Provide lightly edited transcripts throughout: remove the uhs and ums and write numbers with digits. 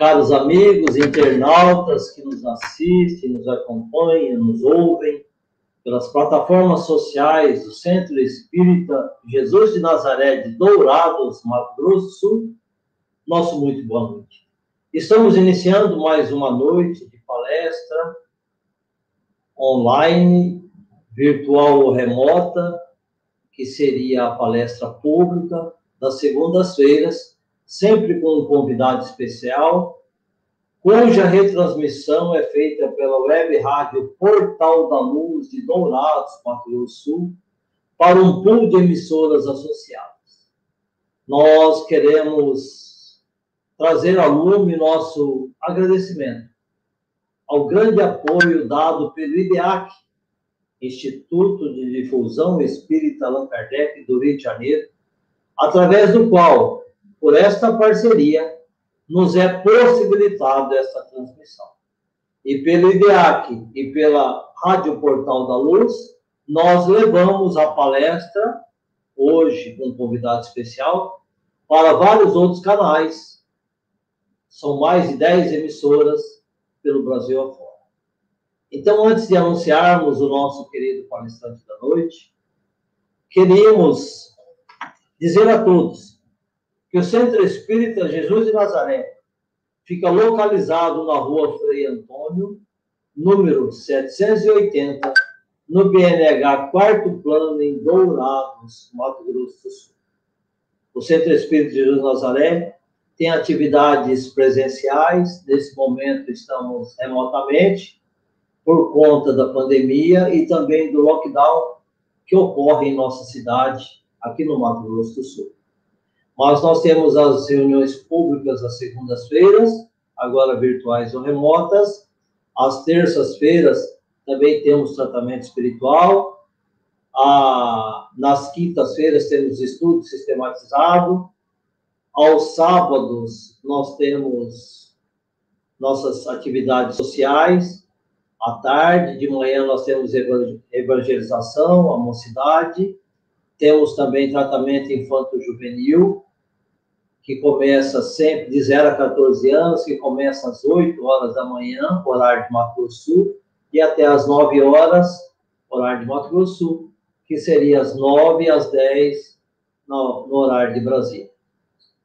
Caros amigos, internautas que nos assistem, nos acompanham, nos ouvem pelas plataformas sociais do Centro Espírita Jesus de Nazaré de Dourados, Mato Grosso do Sul, nosso muito boa noite. Estamos iniciando mais uma noite de palestra online, virtual ou remota, que seria a palestra pública das segundas-feiras, sempre com um convidado especial, cuja retransmissão é feita pela web rádio Portal da Luz de Dourados, Mato Grosso do Sul, para um pool de emissoras associadas. Nós queremos trazer ao lume nosso agradecimento ao grande apoio dado pelo IDEAC, Instituto de Difusão Espírita Allan Kardec do Rio de Janeiro, através do qual, por esta parceria, nos é possibilitado essa transmissão. E pelo IDEAC e pela Rádio Portal da Luz, nós levamos a palestra, hoje com um convidado especial, para vários outros canais. São mais de 10 emissoras pelo Brasil afora. Então, antes de anunciarmos o nosso querido palestrante da noite, queríamos dizer a todos que o Centro Espírita Jesus de Nazaré fica localizado na rua Frei Antônio, número 780, no BNH 4º Plano, em Dourados, Mato Grosso do Sul. O Centro Espírita Jesus de Nazaré tem atividades presenciais, nesse momento estamos remotamente, por conta da pandemia e também do lockdown que ocorre em nossa cidade, aqui no Mato Grosso do Sul. Mas nós temos as reuniões públicas às segundas-feiras, agora virtuais ou remotas. Às terças-feiras também temos tratamento espiritual. Nas quintas-feiras temos estudo sistematizado. Aos sábados nós temos nossas atividades sociais. À tarde, de manhã, nós temos evangelização, a mocidade. Temos também tratamento infanto-juvenil, que começa sempre de 0 a 14 anos, que começa às 8 horas da manhã, horário de Mato Grosso do Sul, e até às 9 horas, horário de Mato Grosso do Sul, que seria às 9 às 10 no horário de Brasília.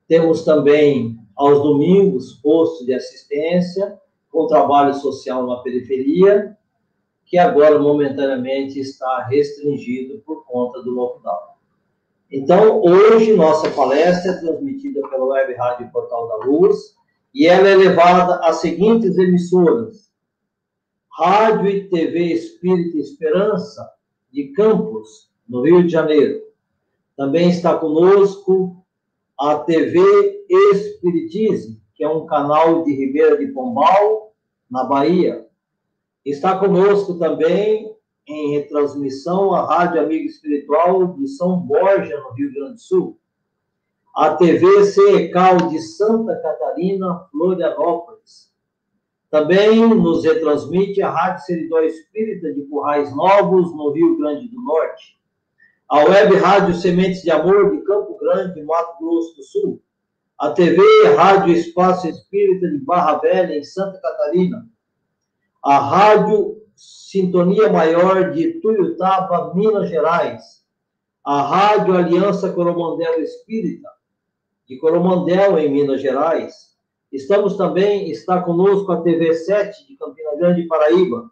Temos também, aos domingos, postos de assistência, com trabalho social na periferia, que agora, momentaneamente, está restringido por conta do lockdown. Então, hoje, nossa palestra é transmitida pela Web Rádio Portal da Luz, e ela é levada às seguintes emissoras: Rádio e TV Espírita Esperança, de Campos, no Rio de Janeiro. Também está conosco a TV Espiritismo, que é um canal de Ribeira de Pombal, na Bahia. Está conosco também, em retransmissão, a Rádio Amigo Espiritual de São Borja, no Rio Grande do Sul. A TV CECAL de Santa Catarina, Florianópolis. Também nos retransmite a Rádio Seridó Espírita de Currais Novos, no Rio Grande do Norte. A Web Rádio Sementes de Amor de Campo Grande, Mato Grosso do Sul. A TV Rádio Espaço Espírita de Barra Velha, em Santa Catarina. A Rádio Sintonia Maior de Tuiutaba, Minas Gerais. A Rádio Aliança Coromandel Espírita, de Coromandel, em Minas Gerais. Está conosco a TV 7 de Campina Grande, Paraíba.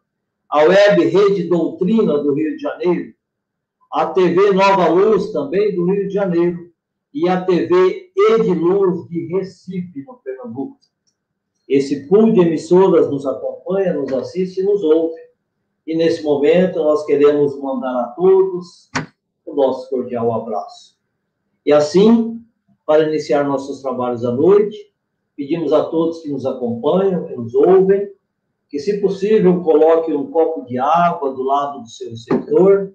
A Web Rede Doutrina, do Rio de Janeiro. A TV Nova Luz, também do Rio de Janeiro. E a TV Ediluz, de Recife, no Pernambuco. Esse pool de emissoras nos acompanha, nos assiste e nos ouve. E nesse momento nós queremos mandar a todos o nosso cordial abraço. E assim, para iniciar nossos trabalhos à noite, pedimos a todos que nos acompanham, que nos ouvem, que, se possível, coloque um copo de água do lado do seu receptor,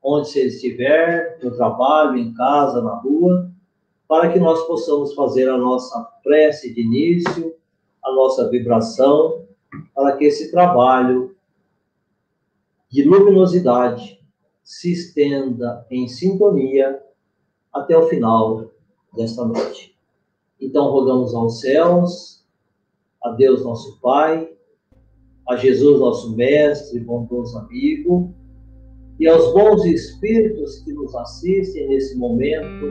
onde você estiver, no trabalho, em casa, na rua, para que nós possamos fazer a nossa prece de início, a nossa vibração, para que esse trabalho de luminosidade se estenda em sintonia até o final desta noite. Então, rogamos aos céus a Deus nosso Pai, a Jesus nosso Mestre, bondoso amigo, e aos bons espíritos que nos assistem nesse momento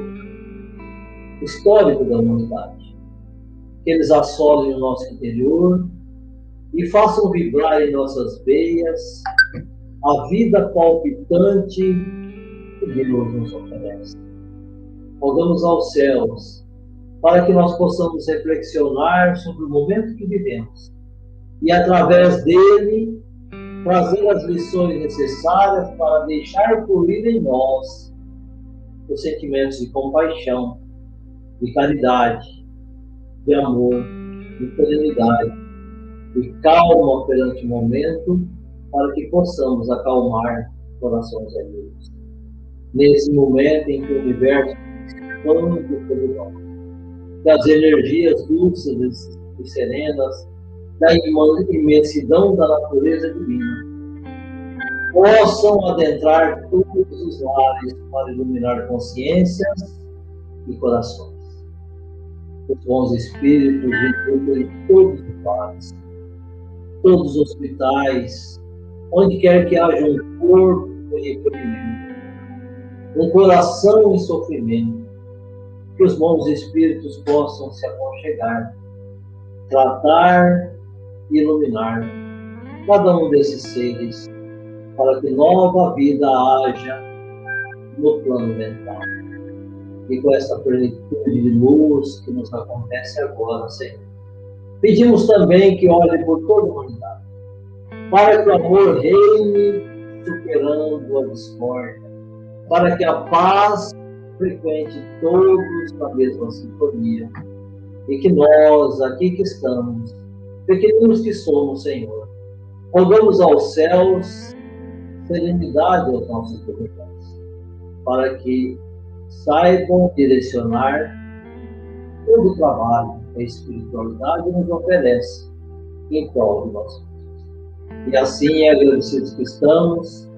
histórico da humanidade. Que eles assolem o nosso interior e façam vibrar em nossas veias a vida palpitante que Deus nos oferece. Rogamos aos céus para que nós possamos reflexionar sobre o momento que vivemos e, através dele, trazer as lições necessárias para deixar fluir em nós os sentimentos de compaixão, de caridade, de amor, de serenidade, de calma perante o momento, para que possamos acalmar corações alheios. Nesse momento em que o universo expande pelo nós, que as energias dulces e serenas da imensidão da natureza divina possam adentrar todos os lares para iluminar consciências e corações. Os bons espíritos visitem todos os lares, todos os hospitais, onde quer que haja um corpo em recolhimento, um coração em sofrimento, que os bons espíritos possam se aconchegar, tratar e iluminar cada um desses seres, para que nova vida haja no plano mental. E com essa plenitude de luz que nos acontece agora, Senhor, pedimos também que olhe por toda a humanidade, para que o amor reine superando a discórdia, para que a paz frequente todos na mesma sintonia, e que nós, aqui que estamos, pequeninos que somos, Senhor, rogamos aos céus serenidade aos nossos governantes, para que saibam direcionar todo o trabalho que a espiritualidade nos oferece em prol de nós mesmos. E assim, agradecidos que estamos,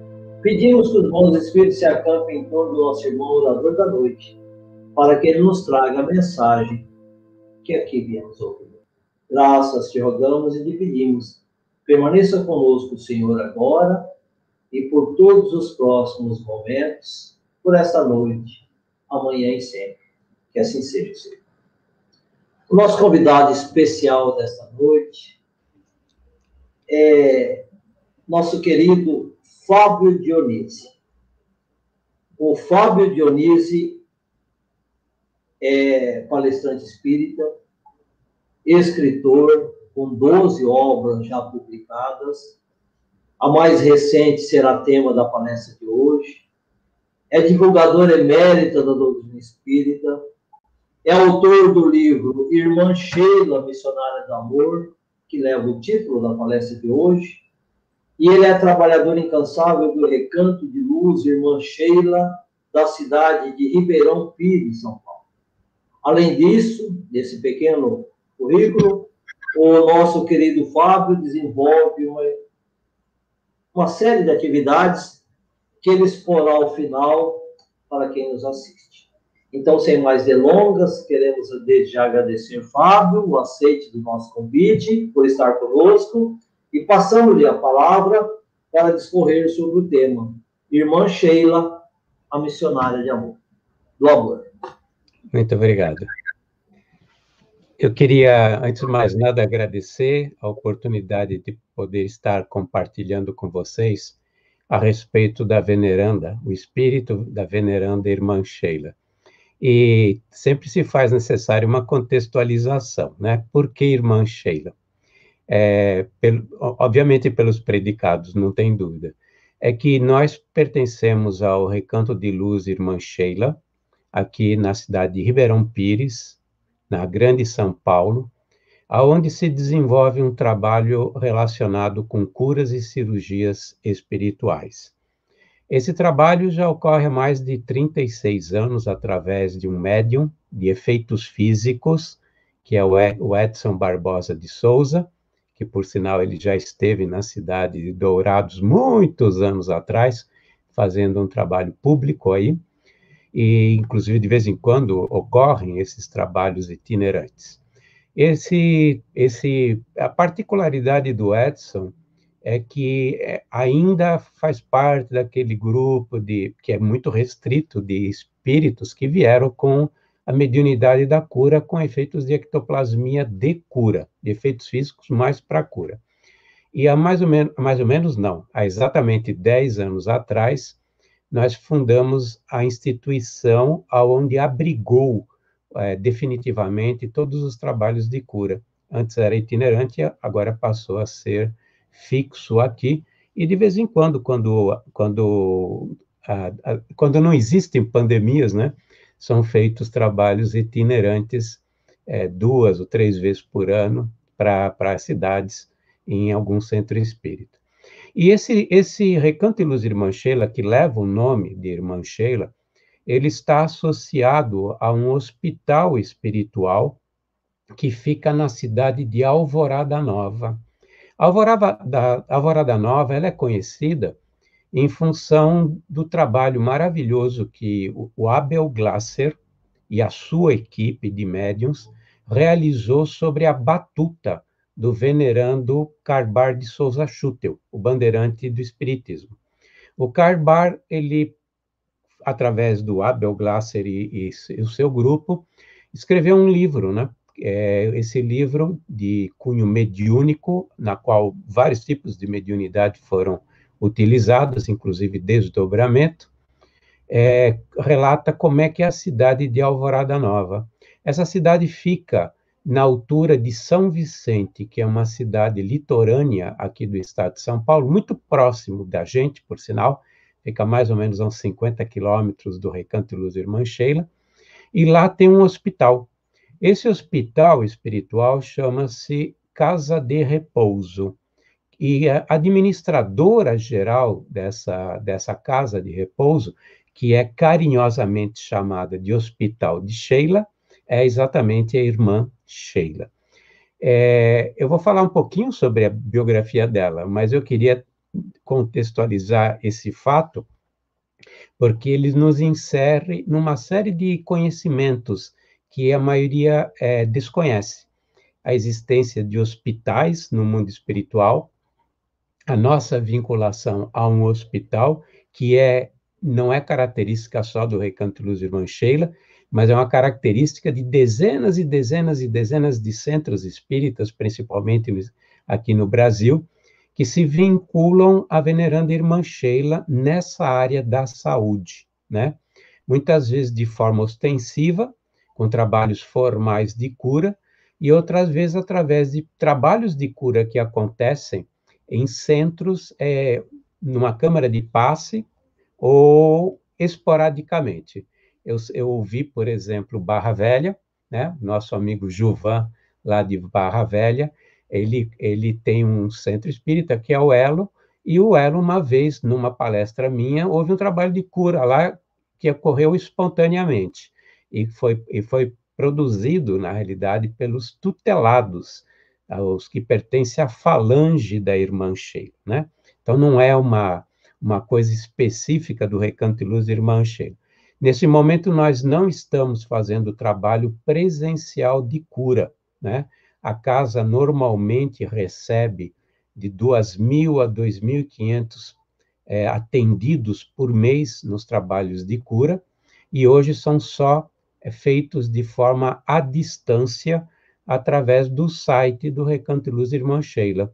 pedimos que os bons espíritos se acampem em torno do nosso irmão orador da noite, para que ele nos traga a mensagem que aqui viemos ouvir. Graças te rogamos e te pedimos, permaneça conosco, Senhor, agora e por todos os próximos momentos, por esta noite, amanhã e sempre. Que assim seja, Senhor. O nosso convidado especial desta noite é nosso querido Fábio Dionísio. O Fábio Dionísio é palestrante espírita, escritor, com 12 obras já publicadas. A mais recente será tema da palestra de hoje. É divulgador emérita da doutrina espírita. É autor do livro Irmã Sheila, Missionária do Amor, que leva o título da palestra de hoje. E ele é trabalhador incansável do Recanto de Luz Irmã Sheila, da cidade de Ribeirão Pires, São Paulo. Além disso, desse pequeno currículo, o nosso querido Fábio desenvolve uma série de atividades que ele exporá ao final para quem nos assiste. Então, sem mais delongas, queremos desde já agradecer, Fábio, o aceite do nosso convite, por estar conosco, e passamos-lhe a palavra para discorrer sobre o tema Irmã Sheila, a missionária de amor, do amor. Muito obrigado. Eu queria, antes de mais nada, agradecer a oportunidade de poder estar compartilhando com vocês a respeito da veneranda, o espírito da veneranda Irmã Sheila. E sempre se faz necessária uma contextualização, né? Por que Irmã Sheila? Obviamente pelos predicados, não tem dúvida. É que nós pertencemos ao Recanto de Luz Irmã Sheila, aqui na cidade de Ribeirão Pires, na Grande São Paulo, aonde se desenvolve um trabalho relacionado com curas e cirurgias espirituais. Esse trabalho já ocorre há mais de 36 anos através de um médium de efeitos físicos, que é o Edson Barbosa de Souza, que por sinal ele já esteve na cidade de Dourados muitos anos atrás, fazendo um trabalho público aí, e inclusive de vez em quando ocorrem esses trabalhos itinerantes. A particularidade do Edson é que ainda faz parte daquele grupo que é muito restrito de espíritos que vieram com a mediunidade da cura com efeitos de ectoplasmia de cura, de efeitos físicos mais para cura. E há mais ou menos não, há exatamente 10 anos atrás, nós fundamos a instituição onde abrigou definitivamente todos os trabalhos de cura. Antes era itinerante, agora passou a ser fixo aqui, e de vez em quando, quando não existem pandemias, né, são feitos trabalhos itinerantes 2 ou 3 vezes por ano para as cidades, em algum centro espírita. E esse Recanto de Luz Irmã Sheila, que leva o nome de Irmã Sheila, ele está associado a um hospital espiritual que fica na cidade de Alvorada Nova. A Alvorada Nova ela é conhecida em função do trabalho maravilhoso que o Abel Glasser e a sua equipe de médiuns realizou sobre a batuta do venerando Carbar de Souza Schutel, o bandeirante do Espiritismo. O Carbar, ele, através do Abel Glasser e o seu grupo, escreveu um livro, né? Esse livro de cunho mediúnico, na qual vários tipos de mediunidade foram utilizados, inclusive desdobramento, relata como é que é a cidade de Alvorada Nova. Essa cidade fica na altura de São Vicente, que é uma cidade litorânea aqui do estado de São Paulo, muito próximo da gente, por sinal, fica mais ou menos a uns 50 quilômetros do Recanto de Luz Irmã Sheila, e lá tem um hospital. Esse hospital espiritual chama-se Casa de Repouso, e a administradora geral dessa Casa de Repouso, que é carinhosamente chamada de Hospital de Sheila, é exatamente a irmã Sheila. Eu vou falar um pouquinho sobre a biografia dela, mas eu queria contextualizar esse fato, porque ele nos insere numa série de conhecimentos que a maioria desconhece. A existência de hospitais no mundo espiritual, a nossa vinculação a um hospital, que não é característica só do Recanto Luz Irmã Sheila, mas é uma característica de dezenas e dezenas e dezenas de centros espíritas, principalmente aqui no Brasil, que se vinculam à veneranda Irmã Sheila nessa área da saúde, né? Muitas vezes de forma ostensiva, com trabalhos formais de cura, e outras vezes através de trabalhos de cura que acontecem em centros, numa câmara de passe, ou esporadicamente. Eu ouvi, por exemplo, Barra Velha, né? Nosso amigo Juvan, lá de Barra Velha, ele tem um centro espírita que é o Elo, e o Elo, uma vez, numa palestra minha, houve um trabalho de cura lá que ocorreu espontaneamente, e foi produzido, na realidade, pelos tutelados, os que pertencem à falange da Irmã Sheila, né? Então, não é uma coisa específica do Recanto de Luz Irmã Sheila. Nesse momento, nós não estamos fazendo trabalho presencial de cura, né? A casa normalmente recebe de 2.000 a 2.500 atendidos por mês nos trabalhos de cura, e hoje são só feitos de forma à distância, através do site do Recanto de Luz Irmã Sheila.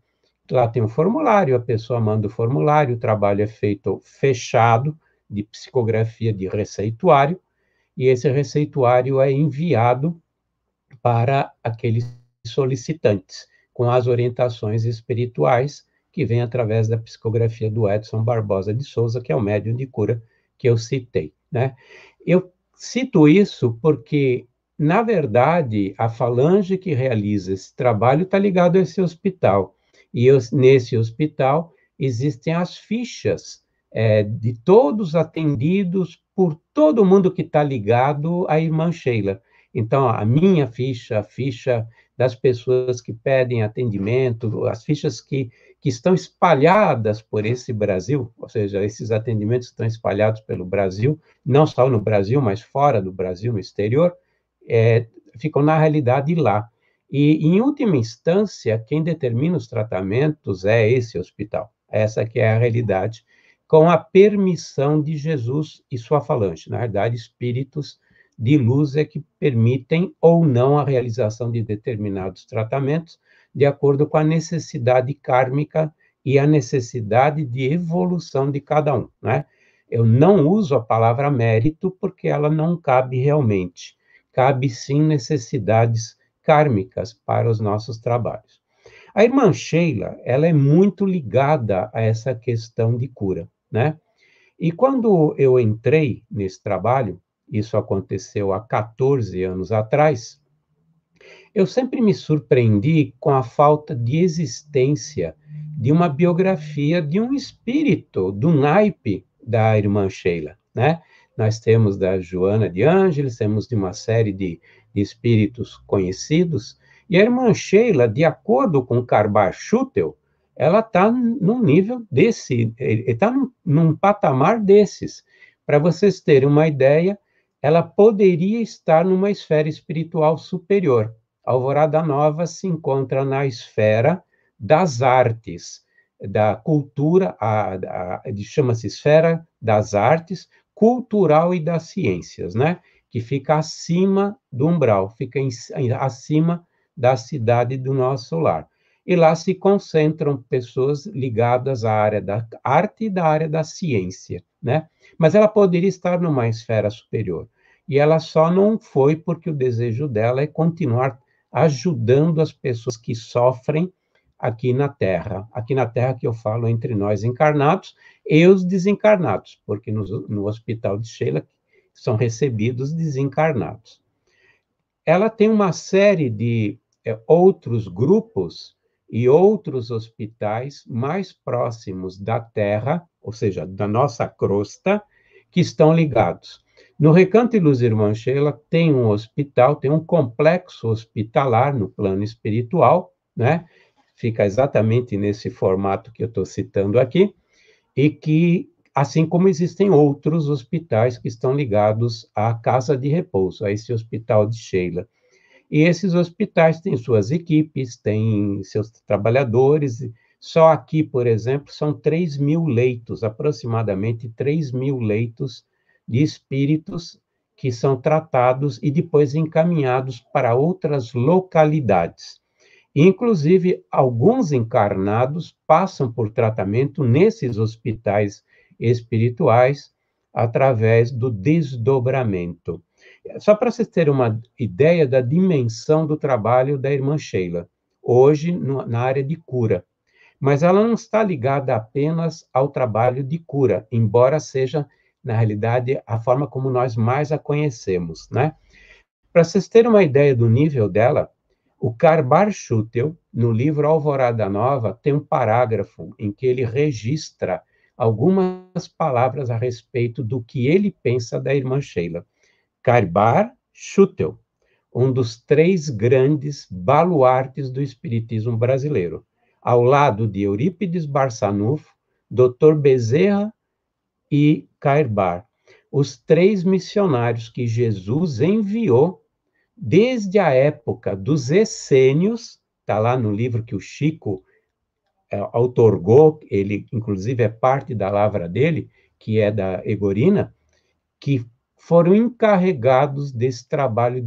Lá tem um formulário, a pessoa manda o formulário, o trabalho é feito fechado, de psicografia de receituário, e esse receituário é enviado para aqueles solicitantes, com as orientações espirituais que vêm através da psicografia do Edson Barbosa de Souza, que é o médium de cura que eu citei, né? Eu cito isso porque, na verdade, a falange que realiza esse trabalho está ligado a esse hospital, e nesse hospital existem as fichas de todos atendidos por todo mundo que está ligado à Irmã Sheila. Então, a minha ficha, a ficha das pessoas que pedem atendimento, as fichas que estão espalhadas por esse Brasil, ou seja, esses atendimentos estão espalhados pelo Brasil, não só no Brasil, mas fora do Brasil, no exterior, ficam na realidade lá. E, em última instância, quem determina os tratamentos é esse hospital. Essa que é a realidade, com a permissão de Jesus e sua falange. Na verdade, espíritos de luz é que permitem ou não a realização de determinados tratamentos, de acordo com a necessidade kármica e a necessidade de evolução de cada um, né? Eu não uso a palavra mérito porque ela não cabe realmente. Cabe sim necessidades kármicas para os nossos trabalhos. A irmã Sheila, ela é muito ligada a essa questão de cura, né? E quando eu entrei nesse trabalho, isso aconteceu há 14 anos atrás, eu sempre me surpreendi com a falta de existência de uma biografia de um espírito do naipe da irmã Sheila, né? Nós temos da Joana de Ângeles, temos de uma série de espíritos conhecidos, e a irmã Sheila, de acordo com Karbar Schutel, ela está num nível desse, está num patamar desses. Para vocês terem uma ideia, ela poderia estar numa esfera espiritual superior. Alvorada Nova se encontra na esfera das artes, da cultura, chama-se esfera das artes, cultural e das ciências, né? Que fica acima do umbral, fica acima da cidade do nosso lar. E lá se concentram pessoas ligadas à área da arte e da área da ciência, né? Mas ela poderia estar numa esfera superior. E ela só não foi porque o desejo dela é continuar ajudando as pessoas que sofrem aqui na Terra. Aqui na Terra que eu falo entre nós encarnados e os desencarnados, porque no Hospital de Sheila são recebidos desencarnados. Ela tem uma série de outros grupos e outros hospitais mais próximos da Terra, ou seja, da nossa crosta, que estão ligados. No Recanto e Luz Irmã Sheila tem um hospital, tem um complexo hospitalar no plano espiritual, né? Fica exatamente nesse formato que eu estou citando aqui, e que, assim como existem outros hospitais que estão ligados à Casa de Repouso, a esse Hospital de Sheila. E esses hospitais têm suas equipes, têm seus trabalhadores. Só aqui, por exemplo, são 3.000 leitos, aproximadamente 3.000 leitos de espíritos que são tratados e depois encaminhados para outras localidades. Inclusive, alguns encarnados passam por tratamento nesses hospitais espirituais através do desdobramento. Só para vocês terem uma ideia da dimensão do trabalho da irmã Sheila, hoje na área de cura. Mas ela não está ligada apenas ao trabalho de cura, embora seja, na realidade, a forma como nós mais a conhecemos, né? Para vocês terem uma ideia do nível dela, o Karbar Schutel, no livro Alvorada Nova, tem um parágrafo em que ele registra algumas palavras a respeito do que ele pensa da irmã Sheila. Karbar Schutel, um dos 3 grandes baluartes do espiritismo brasileiro, ao lado de Eurípides Barçanufo, Dr. Bezerra e Karbar, os 3 missionários que Jesus enviou desde a época dos essênios, está lá no livro que o Chico outorgou, ele inclusive é parte da lavra dele, que é da Egorina, que foram encarregados desse trabalho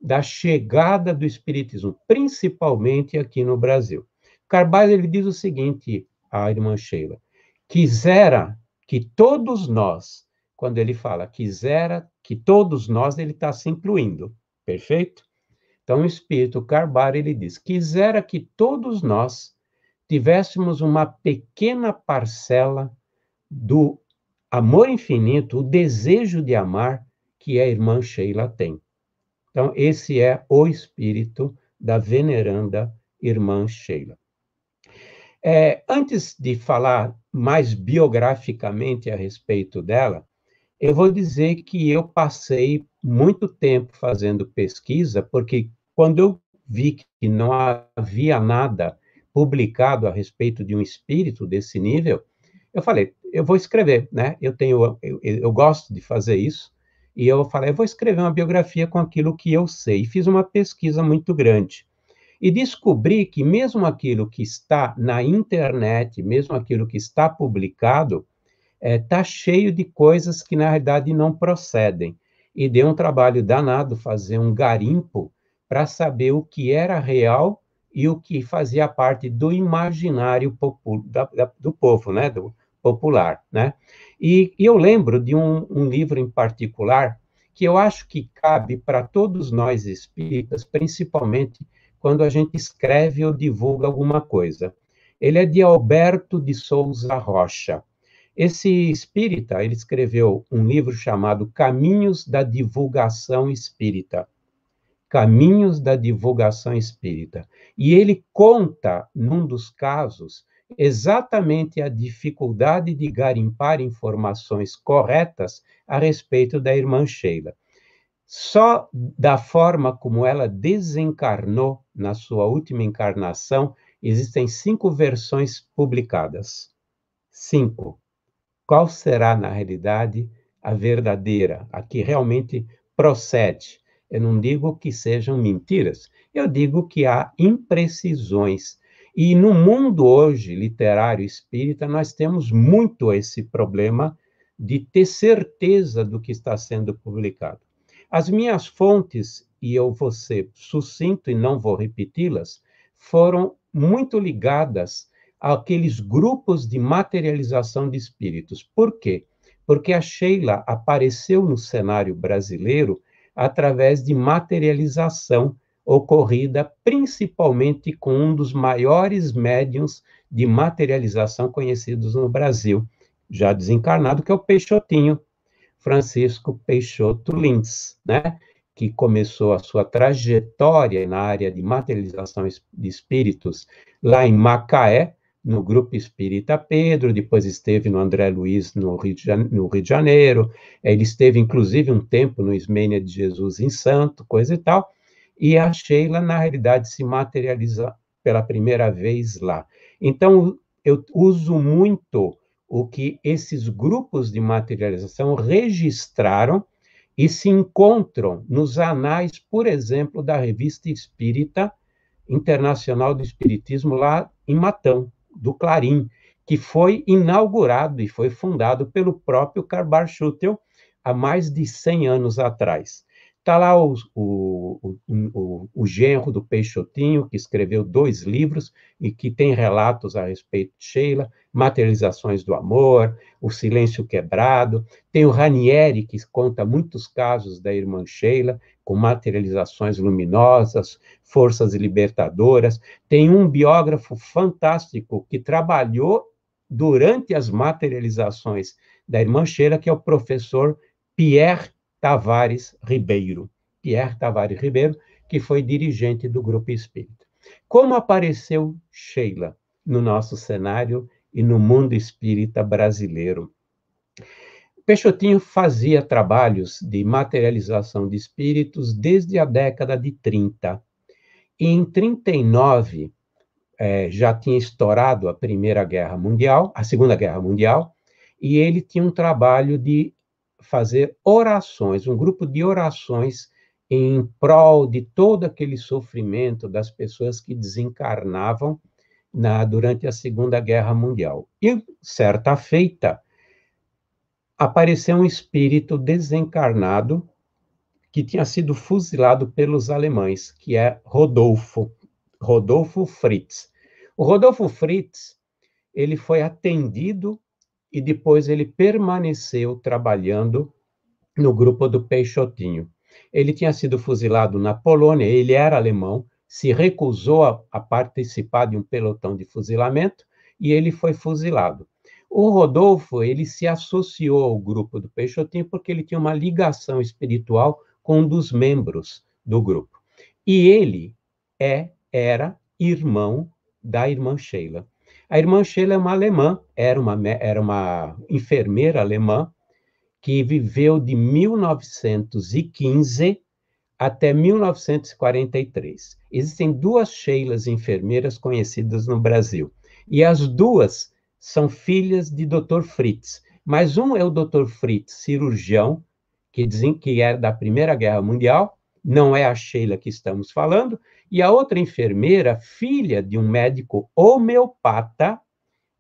da chegada do espiritismo, principalmente aqui no Brasil. Carvalho, ele diz o seguinte, a irmã Sheila, quisera que todos nós, quando ele fala quisera que todos nós, ele está se incluindo, perfeito? Então, o espírito Carvalho, ele diz, quisera que todos nós tivéssemos uma pequena parcela do amor infinito, o desejo de amar que a irmã Sheila tem. Então, esse é o espírito da veneranda irmã Sheila. Antes de falar mais biograficamente a respeito dela, eu vou dizer que eu passei muito tempo fazendo pesquisa, porque quando eu vi que não havia nada publicado a respeito de um espírito desse nível, eu falei, eu vou escrever, né? Eu gosto de fazer isso, e eu falei, eu vou escrever uma biografia com aquilo que eu sei. E fiz uma pesquisa muito grande. e descobri que mesmo aquilo que está na internet, mesmo aquilo que está publicado, está cheio de coisas que, na realidade, não procedem. E deu um trabalho danado fazer um garimpo para saber o que era real e o que fazia parte do imaginário do povo, né? Do popular. Né? E eu lembro de um livro em particular que eu acho que cabe para todos nós espíritas, principalmente quando a gente escreve ou divulga alguma coisa. Ele é de Alberto de Souza Rocha. Esse espírita, ele escreveu um livro chamado Caminhos da Divulgação Espírita. Caminhos da Divulgação Espírita. E ele conta, num dos casos, exatamente a dificuldade de garimpar informações corretas a respeito da irmã Sheila. Só da forma como ela desencarnou na sua última encarnação, existem 5 versões publicadas. 5. Qual será, na realidade, a verdadeira, a que realmente procede? Eu não digo que sejam mentiras, eu digo que há imprecisões. E no mundo hoje literário espírita, nós temos muito esse problema de ter certeza do que está sendo publicado. As minhas fontes, e eu vou ser sucinto e não vou repeti-las, foram muito ligadas àqueles grupos de materialização de espíritos. Por quê? Porque a Sheila apareceu no cenário brasileiro através de materialização ocorrida principalmente com um dos maiores médiuns de materialização conhecidos no Brasil, já desencarnado, que é o Peixotinho, Francisco Peixoto Lins, né? Que começou a sua trajetória na área de materialização de espíritos lá em Macaé, no Grupo Espírita Pedro, depois esteve no André Luiz, no Rio de Janeiro, ele esteve, inclusive, um tempo no Ismênia de Jesus em Santo, coisa e tal, e a Sheila, na realidade, se materializa pela primeira vez lá. Então, eu uso muito o que esses grupos de materialização registraram e se encontram nos anais, por exemplo, da Revista Espírita Internacional do Espiritismo, lá em Matão, do Clarim, que foi inaugurado e foi fundado pelo próprio Karl Schutel há mais de 100 anos atrás. Está lá o genro do Peixotinho, que escreveu 2 livros e que tem relatos a respeito de Sheila, Materializações do Amor, O Silêncio Quebrado. Tem o Ranieri, que conta muitos casos da irmã Sheila, com materializações luminosas, forças libertadoras. Tem um biógrafo fantástico que trabalhou durante as materializações da irmã Sheila, que é o professor Pierre Tavares Ribeiro. Pierre Tavares Ribeiro, que foi dirigente do Grupo Espírita. Como apareceu Sheila no nosso cenário e no mundo espírita brasileiro? Peixotinho fazia trabalhos de materialização de espíritos desde a década de 30. E em 39, já tinha estourado a Primeira Guerra Mundial, a Segunda Guerra Mundial, e ele tinha um trabalho de fazer orações, um grupo de orações em prol de todo aquele sofrimento das pessoas que desencarnavam durante a Segunda Guerra Mundial. E, certa feita, apareceu um espírito desencarnado que tinha sido fuzilado pelos alemães, que é Rodolfo Fritz. O Rodolfo Fritz, ele foi atendido e depois ele permaneceu trabalhando no grupo do Peixotinho. Ele tinha sido fuzilado na Polônia, ele era alemão, se recusou a participar de um pelotão de fuzilamento e ele foi fuzilado. O Rodolfo, ele se associou ao grupo do Peixotinho porque ele tinha uma ligação espiritual com um dos membros do grupo. E ele era irmão da irmã Sheila. A irmã Sheila é uma alemã, era uma enfermeira alemã que viveu de 1915 até 1943. Existem 2 Sheilas enfermeiras conhecidas no Brasil. E as 2 são filhas de Dr. Fritz. Mas um é o Dr. Fritz, cirurgião, que dizem que era da Primeira Guerra Mundial, não é a Sheila que estamos falando, e a outra enfermeira, filha de um médico homeopata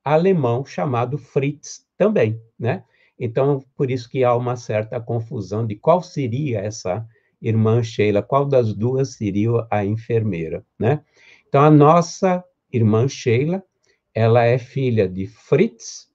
alemão chamado Fritz também, né? Então, por isso que há uma certa confusão de qual seria essa irmã Sheila, qual das duas seria a enfermeira, né? Então, a nossa irmã Sheila, ela é filha de Fritz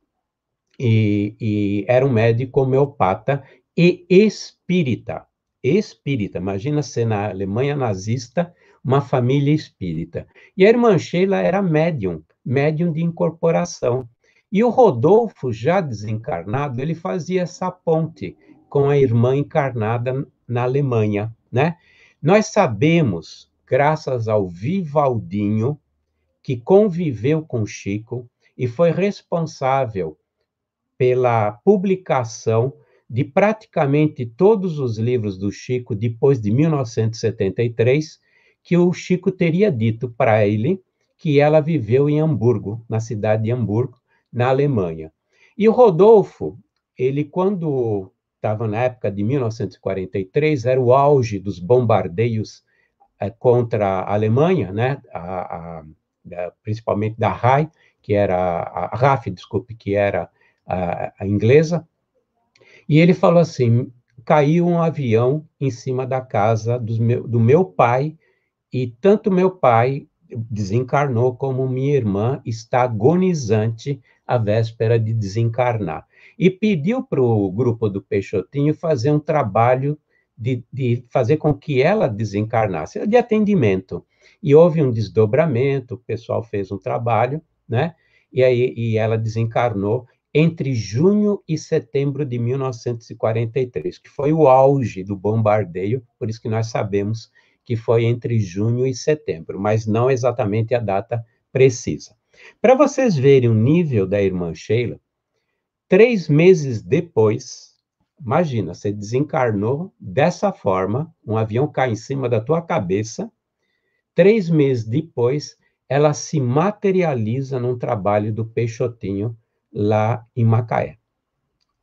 e era um médico homeopata e espírita. Espírita, imagina ser na Alemanha nazista, uma família espírita. E a irmã Sheila era médium, médium de incorporação. E o Rodolfo, já desencarnado, ele fazia essa ponte com a irmã encarnada na Alemanha, né? Nós sabemos, graças ao Vivaldinho, que conviveu com Chico e foi responsável pela publicação de praticamente todos os livros do Chico depois de 1973, que o Chico teria dito para ele que ela viveu em Hamburgo, na cidade de Hamburgo, na Alemanha. E o Rodolfo, ele quando estava na época de 1943, era o auge dos bombardeios contra a Alemanha, né? Principalmente da RAI, que era a RAF, desculpe, que era a inglesa, e ele falou assim: caiu um avião em cima da casa do meu pai, e tanto meu pai desencarnou como minha irmã está agonizante à véspera de desencarnar. E pediu para o grupo do Peixotinho fazer um trabalho de fazer com que ela desencarnasse, de atendimento. E houve um desdobramento, o pessoal fez um trabalho, né? E ela desencarnou entre junho e setembro de 1943, que foi o auge do bombardeio, por isso que nós sabemos que foi entre junho e setembro, mas não exatamente a data precisa. Para vocês verem o nível da irmã Sheila, 3 meses depois, imagina, você desencarnou dessa forma, um avião cai em cima da tua cabeça, 3 meses depois, ela se materializa num trabalho do Peixotinho lá em Macaé.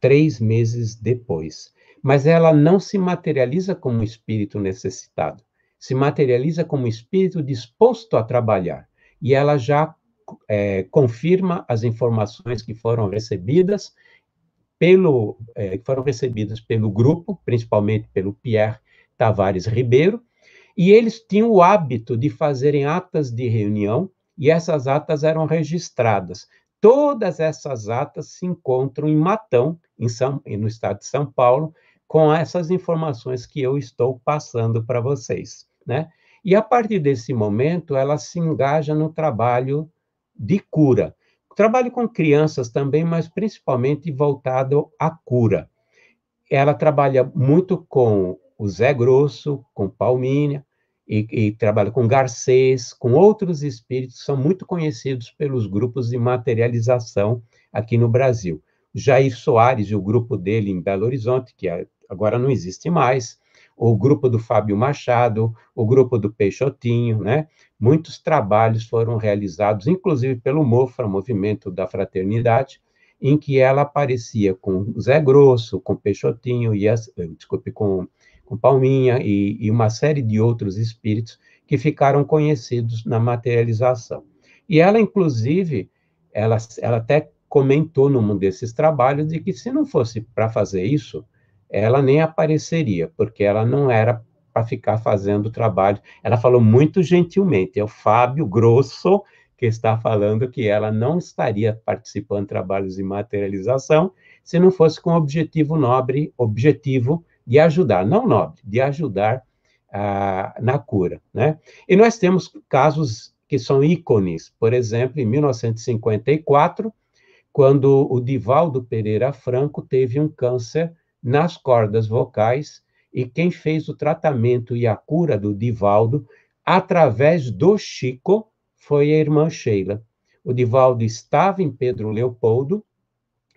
3 meses depois. Mas ela não se materializa como um espírito necessitado, se materializa como um espírito disposto a trabalhar. E ela já confirma as informações que foram recebidas pelo grupo, principalmente pelo Pierre Tavares Ribeiro, e eles tinham o hábito de fazerem atas de reunião, e essas atas eram registradas. Todas essas atas se encontram em Matão, no estado de São Paulo, com essas informações que eu estou passando para vocês, né? E a partir desse momento, ela se engaja no trabalho de cura. Trabalho com crianças também, mas principalmente voltado à cura. Ela trabalha muito com o Zé Grosso, com Palmínia, e trabalha com Garcês, com outros espíritos que são muito conhecidos pelos grupos de materialização aqui no Brasil. Jair Soares e o grupo dele em Belo Horizonte, que agora não existe mais, o grupo do Fábio Machado, o grupo do Peixotinho, né? Muitos trabalhos foram realizados, inclusive pelo MOFRA, Movimento da Fraternidade, em que ela aparecia com Zé Grosso, com Peixotinho, com Palminha e uma série de outros espíritos que ficaram conhecidos na materialização. E ela, inclusive, ela até comentou num desses trabalhos de que se não fosse para fazer isso, ela nem apareceria, porque ela não era para ficar fazendo trabalho. Ela falou muito gentilmente, é o Fábio Grosso que está falando que ela não estaria participando de trabalhos de materialização se não fosse com o objetivo nobre, objetivo de ajudar, não nobre, de ajudar na cura, né? E nós temos casos que são ícones, por exemplo, em 1954, quando o Divaldo Pereira Franco teve um câncer nas cordas vocais, e quem fez o tratamento e a cura do Divaldo, através do Chico, foi a irmã Sheila. O Divaldo estava em Pedro Leopoldo,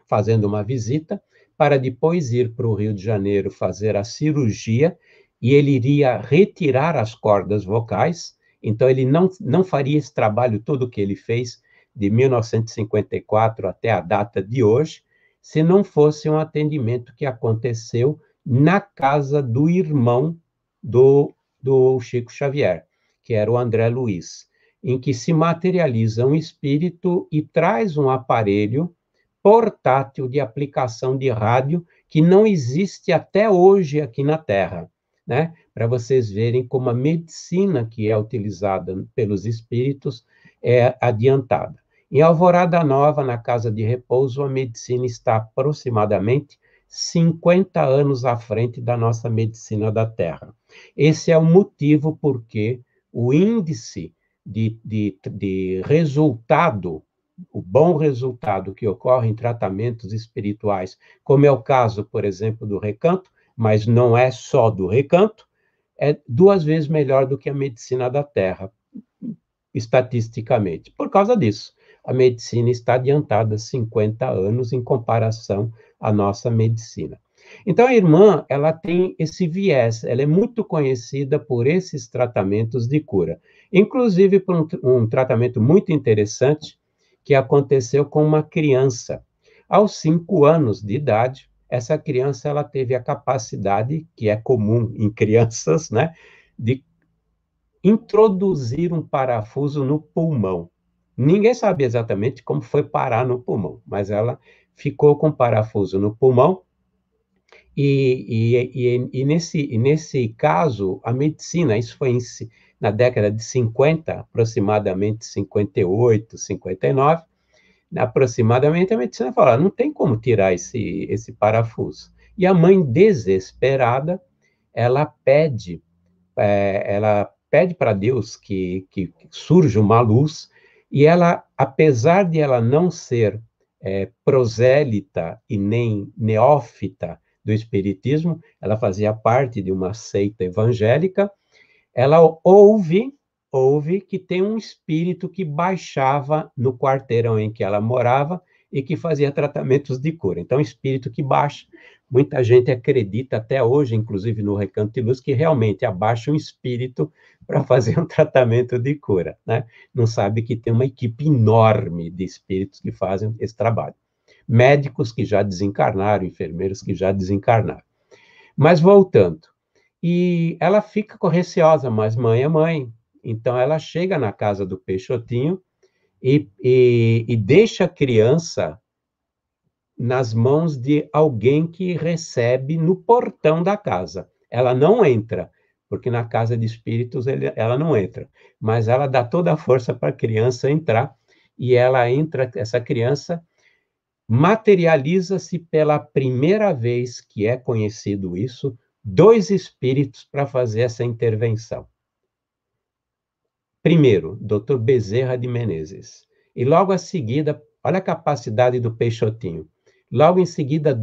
fazendo uma visita, para depois ir para o Rio de Janeiro fazer a cirurgia, e ele iria retirar as cordas vocais, então ele não faria esse trabalho todo que ele fez, de 1954 até a data de hoje, se não fosse um atendimento que aconteceu na casa do irmão do Chico Xavier, que era o André Luiz, em que se materializa um espírito e traz um aparelho portátil de aplicação de rádio que não existe até hoje aqui na Terra, né? Para vocês verem como a medicina que é utilizada pelos espíritos é adiantada. Em Alvorada Nova, na Casa de Repouso, a medicina está aproximadamente 50 anos à frente da nossa medicina da Terra. Esse é o motivo porque o índice de resultado, o bom resultado que ocorre em tratamentos espirituais, como é o caso, por exemplo, do recanto, mas não é só do recanto, é 2 vezes melhor do que a medicina da Terra, estatisticamente. Por causa disso, a medicina está adiantada 50 anos em comparação à nossa medicina. Então, a irmã, ela tem esse viés, ela é muito conhecida por esses tratamentos de cura, inclusive por um tratamento muito interessante que aconteceu com uma criança. Aos 5 anos de idade, essa criança ela teve a capacidade, que é comum em crianças, né, de introduzir um parafuso no pulmão. Ninguém sabe exatamente como foi parar no pulmão, mas ela ficou com parafuso no pulmão e nesse caso, a medicina, isso foi na década de 50, aproximadamente 58, 59, aproximadamente a medicina falou, não tem como tirar esse parafuso. E a mãe, desesperada, ela pede para Deus que surja uma luz, e ela, apesar de ela não ser prosélita e nem neófita do espiritismo, ela fazia parte de uma seita evangélica, ela ouve que tem um espírito que baixava no quarteirão em que ela morava e que fazia tratamentos de cura. Então, espírito que baixa, muita gente acredita até hoje, inclusive no Recanto de Luz, que realmente abaixa um espírito para fazer um tratamento de cura, né? Não sabe que tem uma equipe enorme de espíritos que fazem esse trabalho. Médicos que já desencarnaram, enfermeiros que já desencarnaram. Mas voltando, e ela fica receosa, mas mãe é mãe. Então ela chega na casa do Peixotinho e deixa a criança nas mãos de alguém que recebe no portão da casa. Ela não entra, porque na casa de espíritos ela não entra, mas ela dá toda a força para a criança entrar, e ela entra, essa criança materializa-se pela primeira vez que é conhecido isso, 2 espíritos para fazer essa intervenção. Primeiro, Dr. Bezerra de Menezes. E logo a seguida, olha a capacidade do Peixotinho. Logo em seguida,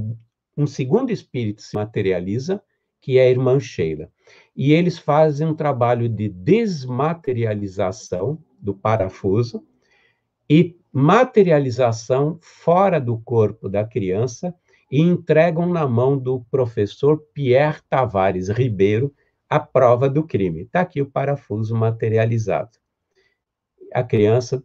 um segundo espírito se materializa, que é a irmã Sheila. E eles fazem um trabalho de desmaterialização do parafuso e materialização fora do corpo da criança e entregam na mão do professor Pierre Tavares Ribeiro a prova do crime. Está aqui o parafuso materializado. A criança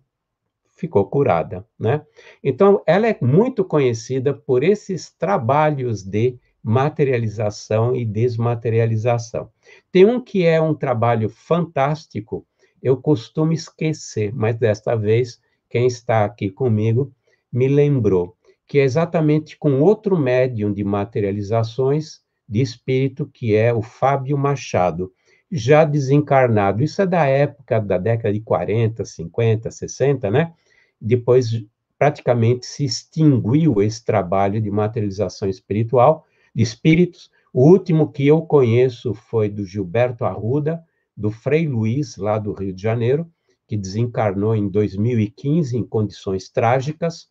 ficou curada, né? Então, ela é muito conhecida por esses trabalhos de materialização e desmaterialização. Tem um que é um trabalho fantástico, eu costumo esquecer, mas desta vez, quem está aqui comigo me lembrou, que é exatamente com outro médium de materializações de espírito, que é o Fábio Machado, já desencarnado. Isso é da época da década de 40, 50, 60, né? Depois, praticamente, se extinguiu esse trabalho de materialização espiritual, de espíritos. O último que eu conheço foi do Gilberto Arruda, do Frei Luiz, lá do Rio de Janeiro, que desencarnou em 2015 em condições trágicas,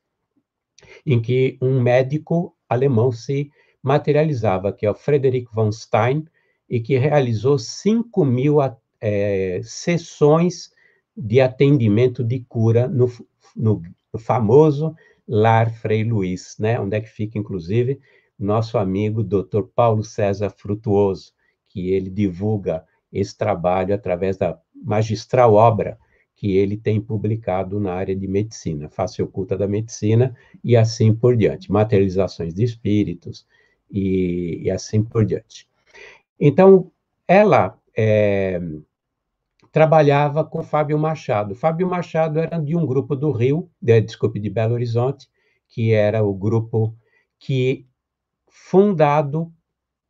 em que um médico alemão se materializava, que é o Frederick von Stein, e que realizou 5.000 sessões de atendimento de cura no famoso Lar Frei Luiz, né? Onde é que fica, inclusive, nosso amigo Dr. Paulo César Frutuoso, que ele divulga esse trabalho através da magistral obra que ele tem publicado na área de medicina, Face Oculta da Medicina, e assim por diante, materializações de espíritos, e assim por diante. Então, ela trabalhava com Fábio Machado. Fábio Machado era de um grupo do Rio, de Belo Horizonte, que era o grupo fundado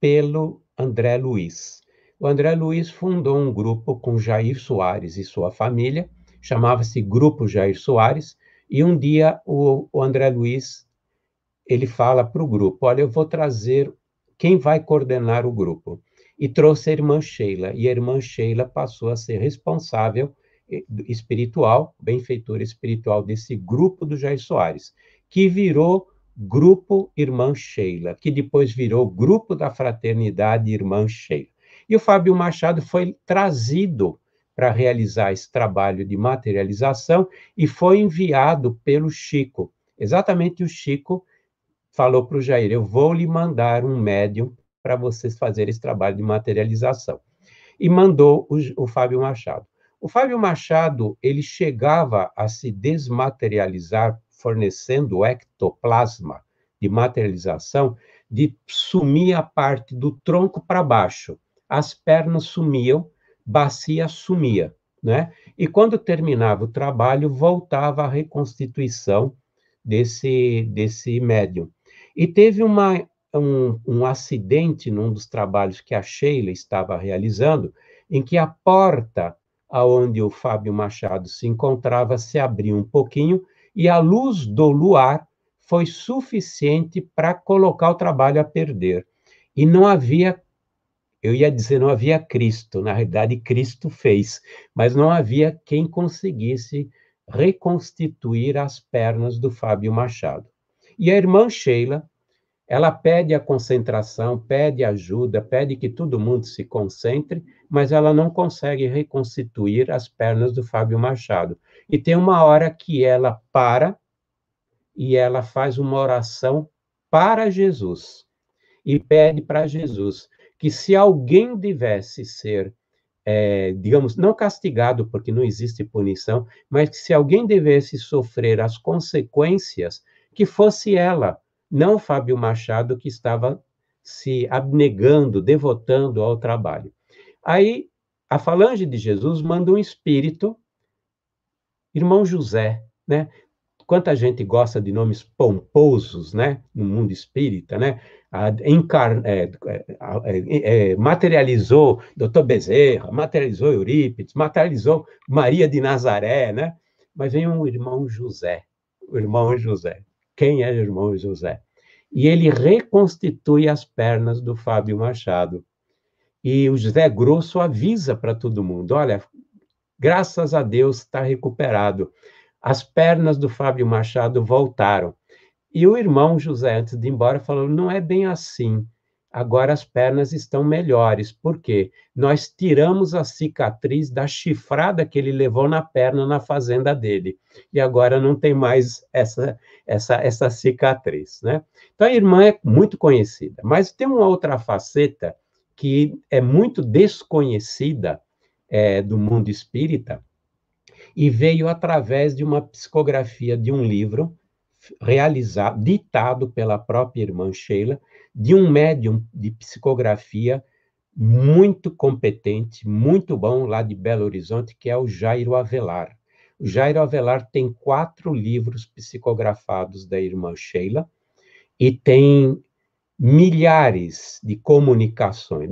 pelo André Luiz. O André Luiz fundou um grupo com Jair Soares e sua família, chamava-se Grupo Jair Soares, e um dia o André Luiz, ele fala para o grupo, olha, eu vou trazer quem vai coordenar o grupo. E trouxe a irmã Sheila, e a irmã Sheila passou a ser responsável espiritual, benfeitora espiritual desse grupo do Jair Soares, que virou Grupo Irmã Sheila, que depois virou Grupo da Fraternidade Irmã Sheila. E o Fábio Machado foi trazido para realizar esse trabalho de materialização e foi enviado pelo Chico. Exatamente o Chico falou para o Jair, eu vou lhe mandar um médium para vocês fazerem esse trabalho de materialização. E mandou o Fábio Machado. O Fábio Machado, ele chegava a se desmaterializar fornecendo o ectoplasma de materialização, de sumir a parte do tronco para baixo. As pernas sumiam, bacia sumia, né? E quando terminava o trabalho, voltava a reconstituição desse médium. E teve um acidente num dos trabalhos que a Sheila estava realizando, em que a porta aonde o Fábio Machado se encontrava se abriu um pouquinho e a luz do luar foi suficiente para colocar o trabalho a perder. E não havia, eu ia dizer, não havia Cristo, na realidade Cristo fez, mas não havia quem conseguisse reconstituir as pernas do Fábio Machado. E a irmã Sheila, ela pede a concentração, pede ajuda, pede que todo mundo se concentre, mas ela não consegue reconstituir as pernas do Fábio Machado. E tem uma hora que ela para e ela faz uma oração para Jesus e pede para Jesus que se alguém devesse ser, digamos, não castigado, porque não existe punição, mas que se alguém devesse sofrer as consequências, que fosse ela, não Fábio Machado, que estava se abnegando, devotando ao trabalho. Aí, a Falange de Jesus manda um espírito, irmão José, né? Quanta gente gosta de nomes pomposos, né? No mundo espírita, né? Materializou Dr. Bezerra, materializou Eurípides, materializou Maria de Nazaré, né? Mas vem um irmão José, o irmão José. Quem é o irmão José? E ele reconstitui as pernas do Fábio Machado. E o José Grosso avisa para todo mundo, olha, graças a Deus está recuperado. As pernas do Fábio Machado voltaram. E o irmão José, antes de ir embora, falou, não é bem assim. Agora as pernas estão melhores. Por quê? Nós tiramos a cicatriz da chifrada que ele levou na perna na fazenda dele. E agora não tem mais essa cicatriz, né? Então a irmã é muito conhecida. Mas tem uma outra faceta que é muito desconhecida do mundo espírita, e veio através de uma psicografia de um livro realizado, ditado pela própria irmã Sheila, de um médium de psicografia muito competente, muito bom, lá de Belo Horizonte, que é o Jairo Avelar. O Jairo Avelar tem 4 livros psicografados da irmã Sheila e tem milhares de comunicações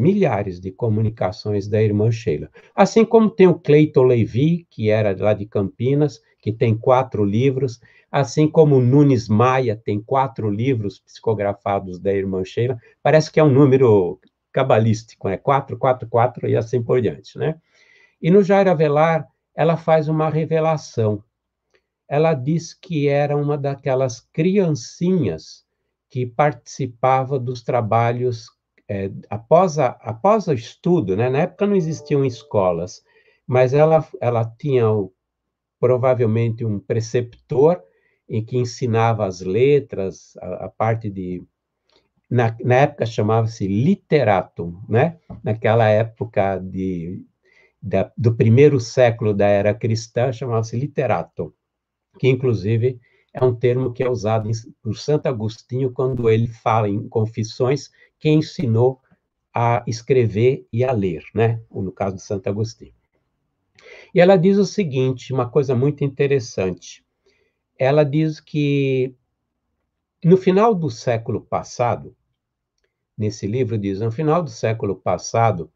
da irmã Sheila. Assim como tem o Cleiton Levi, que era lá de Campinas, que tem 4 livros, assim como o Nunes Maia tem 4 livros psicografados da irmã Sheila, parece que é um número cabalístico, 444 e assim por diante, né? E no Jairo Avelar, ela faz uma revelação. Ela diz que era uma daquelas criancinhas que participava dos trabalhos após o estudo, né? Na época não existiam escolas, mas ela tinha provavelmente um preceptor em que ensinava as letras, a parte de... Na época chamava-se literatum, né? Naquela época do primeiro século da era cristã, chamava-se literatum, que inclusive é um termo que é usado por Santo Agostinho quando ele fala em Confissões, que ensinou a escrever e a ler, né? No caso de Santo Agostinho. E ela diz o seguinte, uma coisa muito interessante. Ela diz que no final do século passado, nesse livro diz, no final do século passado,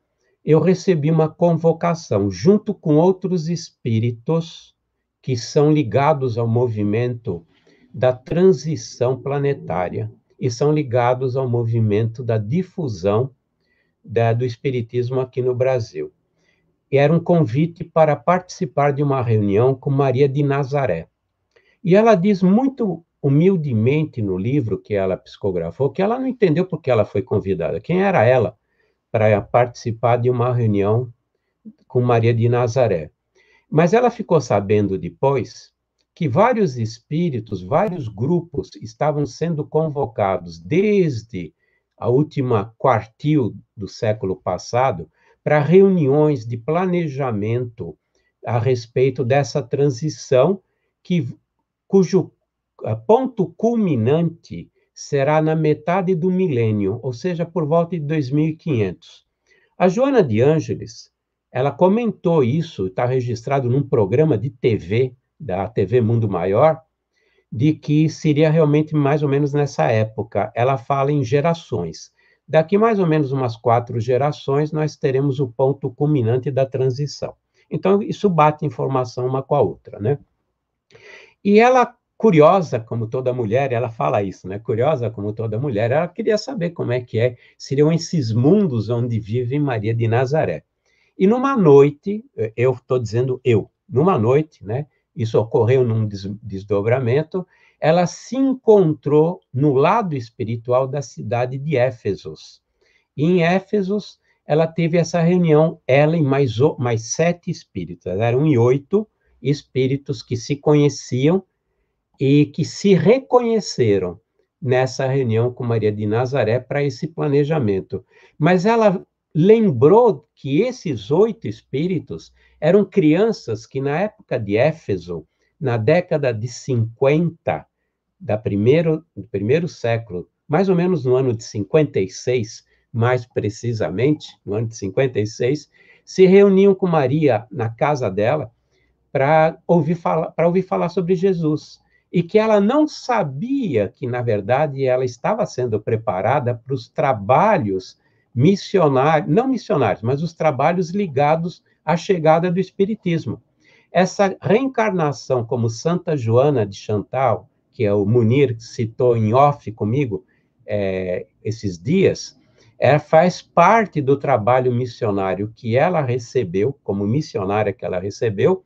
eu recebi uma convocação junto com outros espíritos que são ligados ao movimento da transição planetária e são ligados ao movimento da difusão do espiritismo aqui no Brasil. E era um convite para participar de uma reunião com Maria de Nazaré. E ela diz muito humildemente no livro que ela psicografou que ela não entendeu por que ela foi convidada. Quem era ela para participar de uma reunião com Maria de Nazaré? Mas ela ficou sabendo depois que vários espíritos, vários grupos estavam sendo convocados desde a última quartil do século passado para reuniões de planejamento a respeito dessa transição cujo ponto culminante será na metade do milênio, ou seja, por volta de 2500. A Joana de Ângeles, ela comentou isso, está registrado num programa de TV, da TV Mundo Maior, de que seria realmente mais ou menos nessa época. Ela fala em gerações. Daqui mais ou menos umas 4 gerações, nós teremos o ponto culminante da transição. Então, isso bate informação uma com a outra, né? E ela, curiosa como toda mulher, ela fala isso, né? Curiosa como toda mulher, ela queria saber como é que seriam esses mundos onde vive Maria de Nazaré. E numa noite, eu estou dizendo numa noite, né? Isso ocorreu num desdobramento, ela se encontrou no lado espiritual da cidade de Éfesos. E em Éfesos, ela teve essa reunião, ela e mais 7 espíritos, eram 8 espíritos que se conheciam e que se reconheceram nessa reunião com Maria de Nazaré para esse planejamento. Mas ela lembrou que esses 8 espíritos eram crianças que, na época de Éfeso, na década de 50 do primeiro século, mais ou menos no ano de 56, mais precisamente, no ano de 56, se reuniam com Maria na casa dela para ouvir falar sobre Jesus. E que ela não sabia que, na verdade, ela estava sendo preparada para os trabalhos missionários, não missionários, mas os trabalhos ligados à chegada do Espiritismo. Essa reencarnação como Santa Joana de Chantal, que é o Munir citou em off comigo esses dias, faz parte do trabalho missionário que ela recebeu, como missionária que ela recebeu,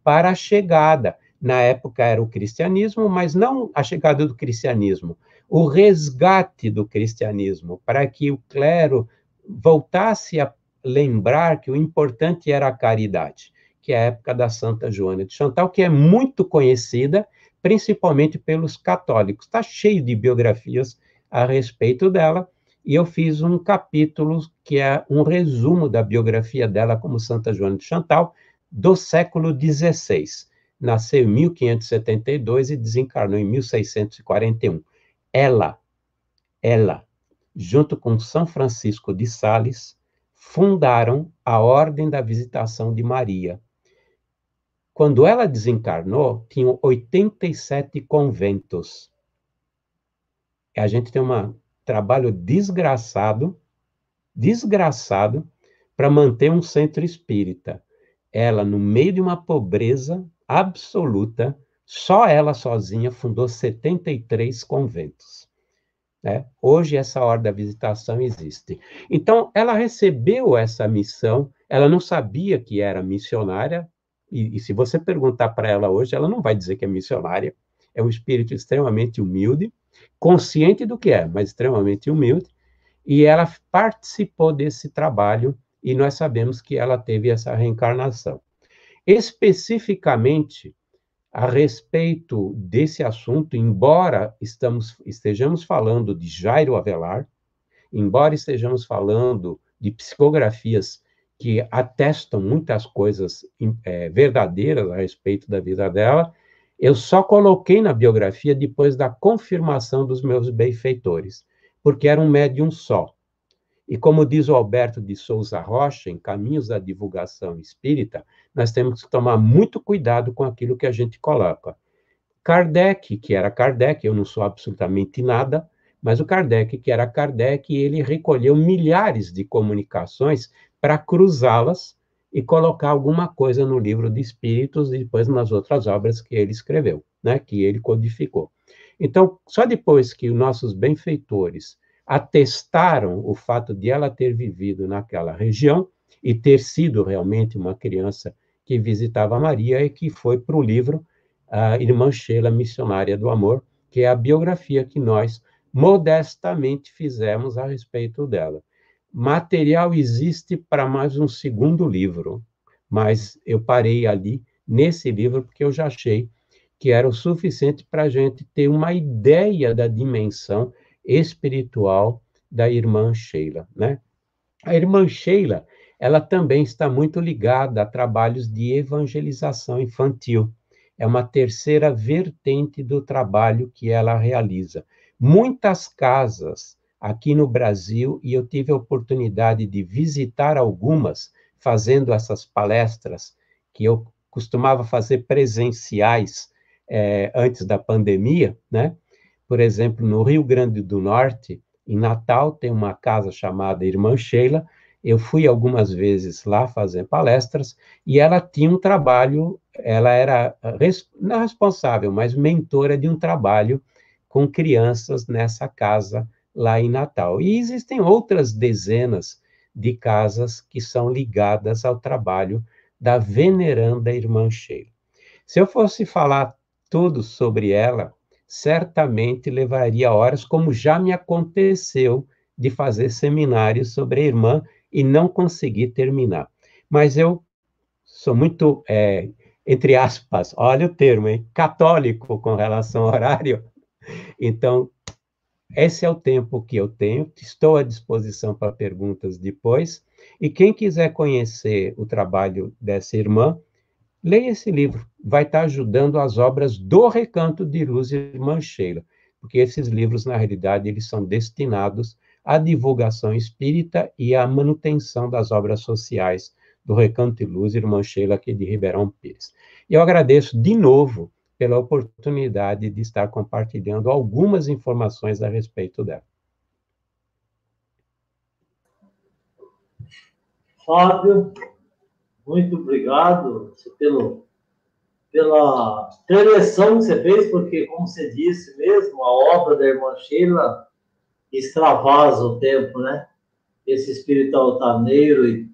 para a chegada. Na época era o cristianismo, mas não a chegada do cristianismo, o resgate do cristianismo, para que o clero voltasse a lembrar que o importante era a caridade, que é a época da Santa Joana de Chantal, que é muito conhecida, principalmente pelos católicos. Está cheio de biografias a respeito dela, e eu fiz um capítulo que é um resumo da biografia dela como Santa Joana de Chantal, do século XVI. Nasceu em 1572 e desencarnou em 1641. Ela, junto com São Francisco de Sales, fundaram a Ordem da Visitação de Maria. Quando ela desencarnou, tinham 87 conventos. A gente tem um trabalho desgraçado, para manter um centro espírita. Ela, no meio de uma pobreza absoluta, só ela sozinha fundou 73 conventos. Né? Hoje, essa Ordem da Visitação existe. Então, ela recebeu essa missão, ela não sabia que era missionária, e se você perguntar para ela hoje, ela não vai dizer que é missionária, é um espírito extremamente humilde, consciente do que é, mas extremamente humilde, e ela participou desse trabalho, e nós sabemos que ela teve essa reencarnação. Especificamente, a respeito desse assunto, embora estejamos falando de Jairo Avelar, embora estejamos falando de psicografias que atestam muitas coisas verdadeiras a respeito da vida dela, eu só coloquei na biografia depois da confirmação dos meus benfeitores, porque era um médium só. E como diz o Alberto de Souza Rocha, em Caminhos da Divulgação Espírita, nós temos que tomar muito cuidado com aquilo que a gente coloca. Kardec, que era Kardec, eu não sou absolutamente nada, mas o Kardec, que era Kardec, ele recolheu milhares de comunicações para cruzá-las e colocar alguma coisa no livro de Espíritos e depois nas outras obras que ele escreveu, né, que ele codificou. Então, só depois que os nossos benfeitores atestaram o fato de ela ter vivido naquela região e ter sido realmente uma criança que visitava Maria, e que foi para o livro a Irmã Sheila, Missionária do Amor, que é a biografia que nós modestamente fizemos a respeito dela. Material existe para mais um segundo livro, mas eu parei ali nesse livro porque eu já achei que era o suficiente para a gente ter uma ideia da dimensão espiritual da irmã Sheila, né? A irmã Sheila, ela também está muito ligada a trabalhos de evangelização infantil. É uma terceira vertente do trabalho que ela realiza. Muitas casas aqui no Brasil, e eu tive a oportunidade de visitar algumas, fazendo essas palestras que eu costumava fazer presenciais antes da pandemia, né? Por exemplo, no Rio Grande do Norte, em Natal, tem uma casa chamada Irmã Sheila. Eu fui algumas vezes lá fazer palestras e ela tinha um trabalho, ela era não responsável, mas mentora de um trabalho com crianças nessa casa lá em Natal. E existem outras dezenas de casas que são ligadas ao trabalho da veneranda Irmã Sheila. Se eu fosse falar tudo sobre ela, certamente levaria horas, como já me aconteceu de fazer seminários sobre a irmã e não conseguir terminar. Mas eu sou muito, entre aspas, olha o termo, hein, católico com relação ao horário. Então, esse é o tempo que eu tenho. Estou à disposição para perguntas depois. E quem quiser conhecer o trabalho dessa irmã, leia esse livro, vai estar ajudando as obras do Recanto de Luz Irmã Sheila, porque esses livros, na realidade, eles são destinados à divulgação espírita e à manutenção das obras sociais do Recanto de Luz Irmã Sheila, aqui de Ribeirão Pires. E eu agradeço de novo pela oportunidade de estar compartilhando algumas informações a respeito dela. Fábio, muito obrigado pela preleção que você fez, porque, como você disse mesmo, a obra da irmã Sheila extravasa o tempo, né? Esse espírito altaneiro e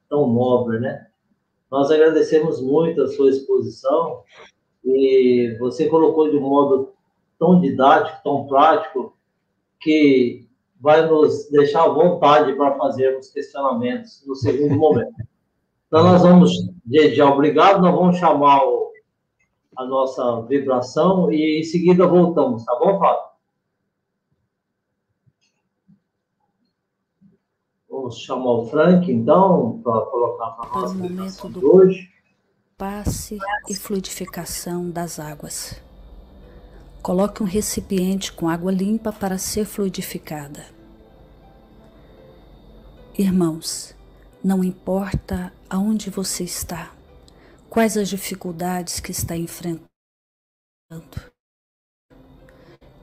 tão nobre, né? Nós agradecemos muito a sua exposição e você colocou de um modo tão didático, tão prático, que vai nos deixar à vontade para fazermos questionamentos no segundo momento. Então, nós vamos, desde obrigado, nós vamos chamar a nossa vibração e em seguida voltamos, tá bom, Fábio? Vamos chamar o Frank, então, para colocar para a nossa vibração de hoje. Passe e fluidificação das águas. Coloque um recipiente com água limpa para ser fluidificada. Irmãos, não importa aonde você está, quais as dificuldades que está enfrentando,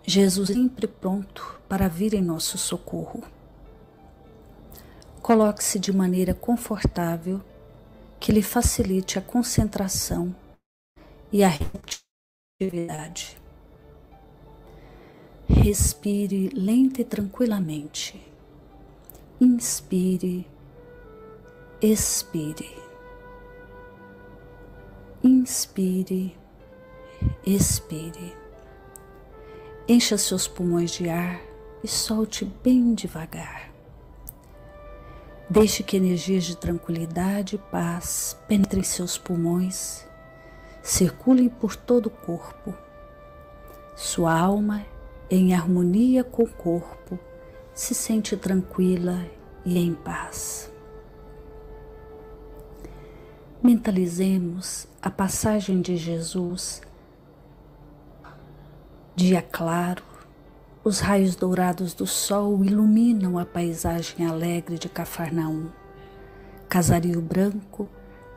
Jesus é sempre pronto para vir em nosso socorro. Coloque-se de maneira confortável, que lhe facilite a concentração e a reatividade. Respire lenta e tranquilamente. Inspire, expire. Inspire, expire. Encha seus pulmões de ar e solte bem devagar. Deixe que energias de tranquilidade e paz penetrem seus pulmões, circulem por todo o corpo. Sua alma, em harmonia com o corpo, se sente tranquila e em paz. Mentalizemos a passagem de Jesus, dia claro, Os raios dourados do sol iluminam a paisagem alegre de Cafarnaum. Casario branco,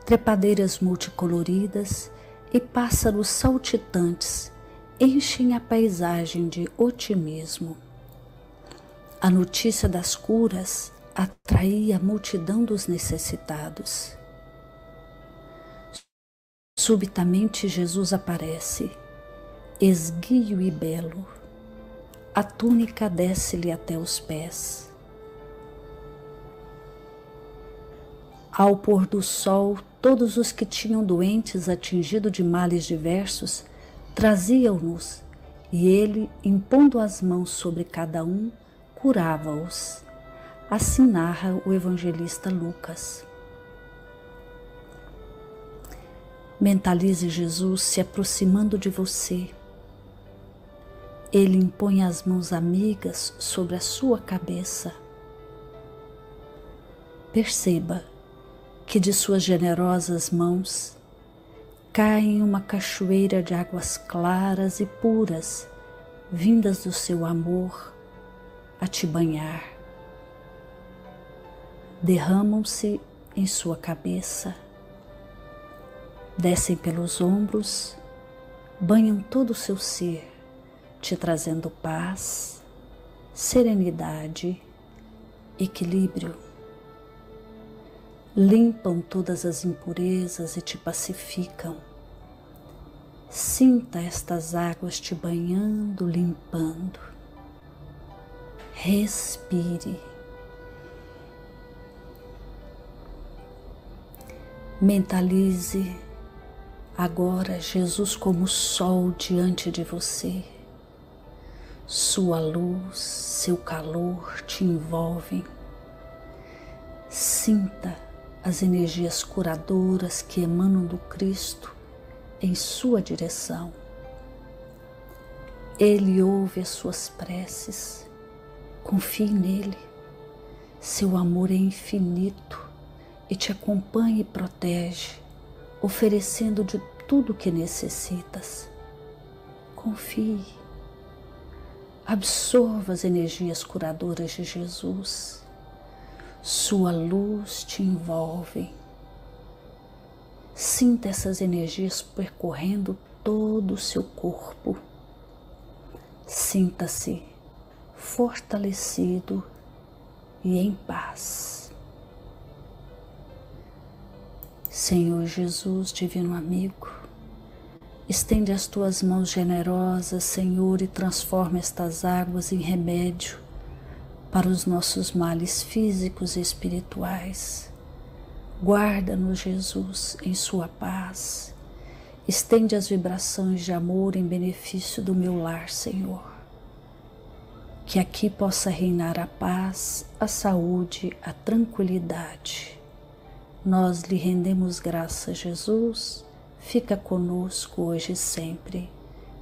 trepadeiras multicoloridas e pássaros saltitantes enchem a paisagem de otimismo. A notícia das curas atraía a multidão dos necessitados. Subitamente Jesus aparece, esguio e belo. A túnica desce-lhe até os pés. Ao pôr do sol, todos os que tinham doentes atingidos de males diversos traziam-nos, e ele, impondo as mãos sobre cada um, curava-os. Assim narra o evangelista Lucas. Mentalize Jesus se aproximando de você. Ele impõe as mãos amigas sobre a sua cabeça. Perceba que de suas generosas mãos cai uma cachoeira de águas claras e puras, vindas do seu amor a te banhar. Derramam-se em sua cabeça, descem pelos ombros, banham todo o seu ser, te trazendo paz, serenidade, equilíbrio. Limpam todas as impurezas e te pacificam. Sinta estas águas te banhando, limpando. Respire. Mentalize agora Jesus como sol diante de você. Sua luz, seu calor te envolvem. Sinta as energias curadoras que emanam do Cristo em sua direção. Ele ouve as suas preces. Confie nele. Seu amor é infinito e te acompanha e protege, oferecendo de tudo o que necessitas. Confie. Absorva as energias curadoras de Jesus. Sua luz te envolve. Sinta essas energias percorrendo todo o seu corpo. Sinta-se fortalecido e em paz. Senhor Jesus, divino amigo, estende as tuas mãos generosas, Senhor, e transforma estas águas em remédio para os nossos males físicos e espirituais. Guarda-nos, Jesus, em sua paz. Estende as vibrações de amor em benefício do meu lar, Senhor. Que aqui possa reinar a paz, a saúde, a tranquilidade. Nós lhe rendemos graças, Jesus. Fica conosco hoje e sempre.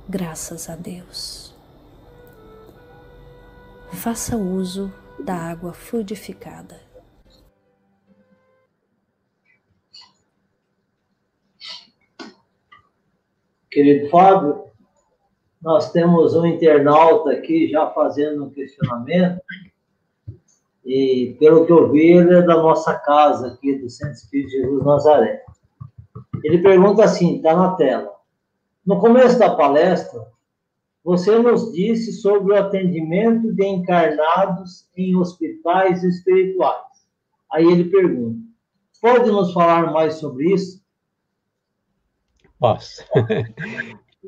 Graças a Deus. Faça uso da água fluidificada. Querido Fábio, nós temos um internauta aqui já fazendo um questionamento, e pelo que eu vi, ele é da nossa casa aqui, do Centro Espírita Jesus Nazaré. Ele pergunta assim, está na tela: no começo da palestra, você nos disse sobre o atendimento de encarnados em hospitais espirituais. Aí ele pergunta, pode nos falar mais sobre isso? Posso.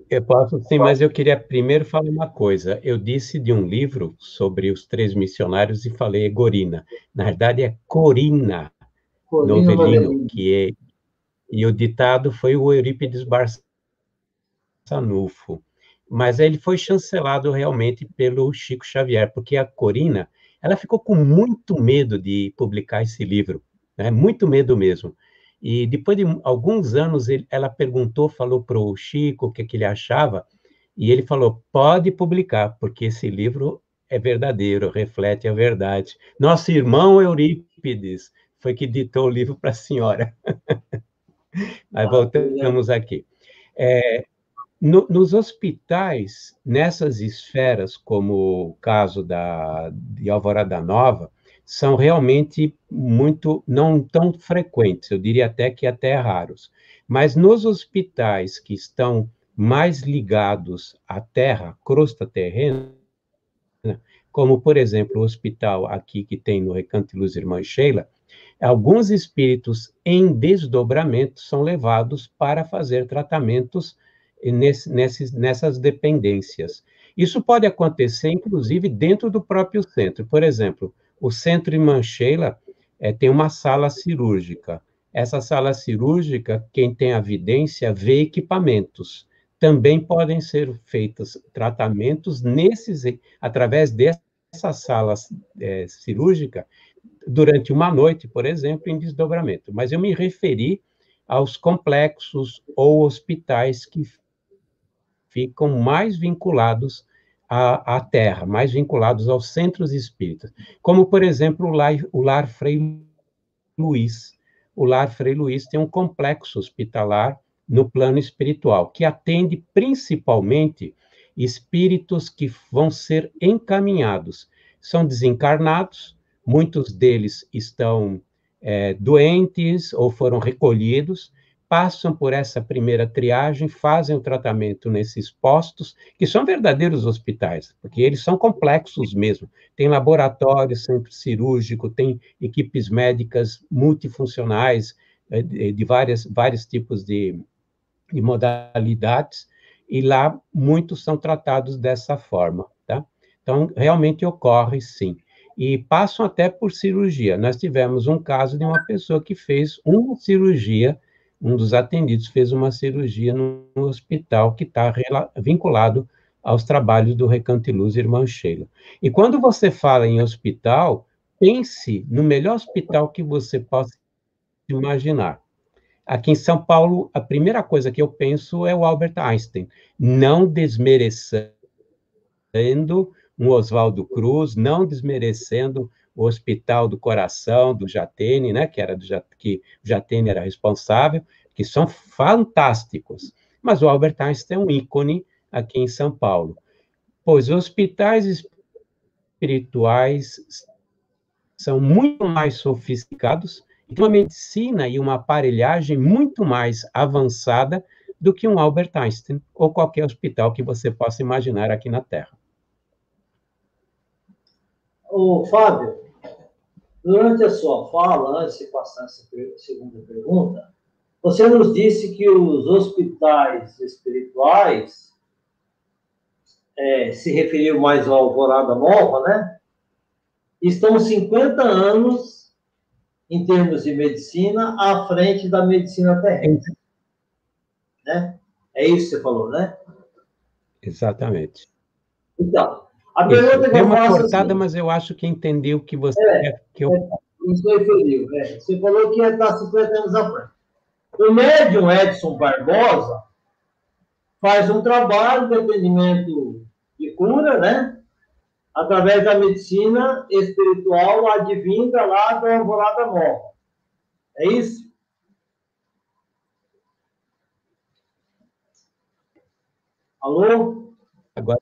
Eu posso sim, mas eu queria primeiro falar uma coisa. Eu disse de um livro sobre os 3 missionários e falei Gorina. Na verdade é Corina Novelino, que é... E o ditado foi o Eurípides Barçanufo. Mas ele foi chancelado realmente pelo Chico Xavier, porque a Corina, ela ficou com muito medo de publicar esse livro, né? Muito medo mesmo. E depois de alguns anos, ela perguntou, falou para o Chico o que ele achava, e ele falou, pode publicar, porque esse livro é verdadeiro, reflete a verdade. Nosso irmão Eurípides foi que ditou o livro para a senhora. Mas voltamos aqui. Nos hospitais, nessas esferas, como o caso de Alvorada Nova, são realmente não tão frequentes, eu diria até raros. Mas nos hospitais que estão mais ligados à terra, crosta terrena, como, por exemplo, o hospital aqui que tem no Recanto de Luz Irmã Sheila, alguns espíritos em desdobramento são levados para fazer tratamentos nessas dependências. Isso pode acontecer, inclusive, dentro do próprio centro. Por exemplo, o centro Irmã Sheila tem uma sala cirúrgica. Essa sala cirúrgica, quem tem a vidência, vê equipamentos. Também podem ser feitos tratamentos através dessa sala cirúrgica, durante uma noite, por exemplo, em desdobramento. Mas eu me referi aos complexos ou hospitais que ficam mais vinculados à terra, mais vinculados aos centros espíritas, como, por exemplo, o Lar Frei Luís. O Lar Frei Luís tem um complexo hospitalar no plano espiritual, que atende principalmente espíritos que vão ser encaminhados. São desencarnados, muitos deles estão doentes ou foram recolhidos, passam por essa primeira triagem, fazem o tratamento nesses postos, que são verdadeiros hospitais, porque eles são complexos mesmo. Tem laboratório, centro cirúrgico, tem equipes médicas multifuncionais, de vários tipos de modalidades, e lá muitos são tratados dessa forma, tá? Então, realmente ocorre, sim. E passam até por cirurgia. Nós tivemos um caso de uma pessoa que fez uma cirurgia, um dos atendidos fez uma cirurgia no hospital que está vinculado aos trabalhos do Recanto de Luz Irmã Sheila. E quando você fala em hospital, pense no melhor hospital que você possa imaginar. Aqui em São Paulo, a primeira coisa que eu penso é o Albert Einstein, não desmerecendo um Oswaldo Cruz, não desmerecendo o Hospital do Coração, do Jatene, né, que o Jatene era responsável, que são fantásticos. Mas o Albert Einstein é um ícone aqui em São Paulo. Pois hospitais espirituais são muito mais sofisticados, e uma medicina e uma aparelhagem muito mais avançada do que um Albert Einstein ou qualquer hospital que você possa imaginar aqui na Terra. Ô, Fábio, durante a sua fala, antes de passar essa segunda pergunta, você nos disse que os hospitais espirituais, se referiu mais ao Alvorada Nova, né? Estão 50 anos, em termos de medicina, à frente da medicina terrestre. Né? É isso que você falou, né? Exatamente. Então, a pergunta que eu faço... Deu uma cortada, mas eu acho que entendi o que você quer que eu... Isso referiu. Você falou que ia estar 50 anos à frente. O médium Edson Barbosa faz um trabalho de atendimento de cura, né? Através da medicina espiritual advinda lá da Alvorada Nova. É isso? Alô? Agora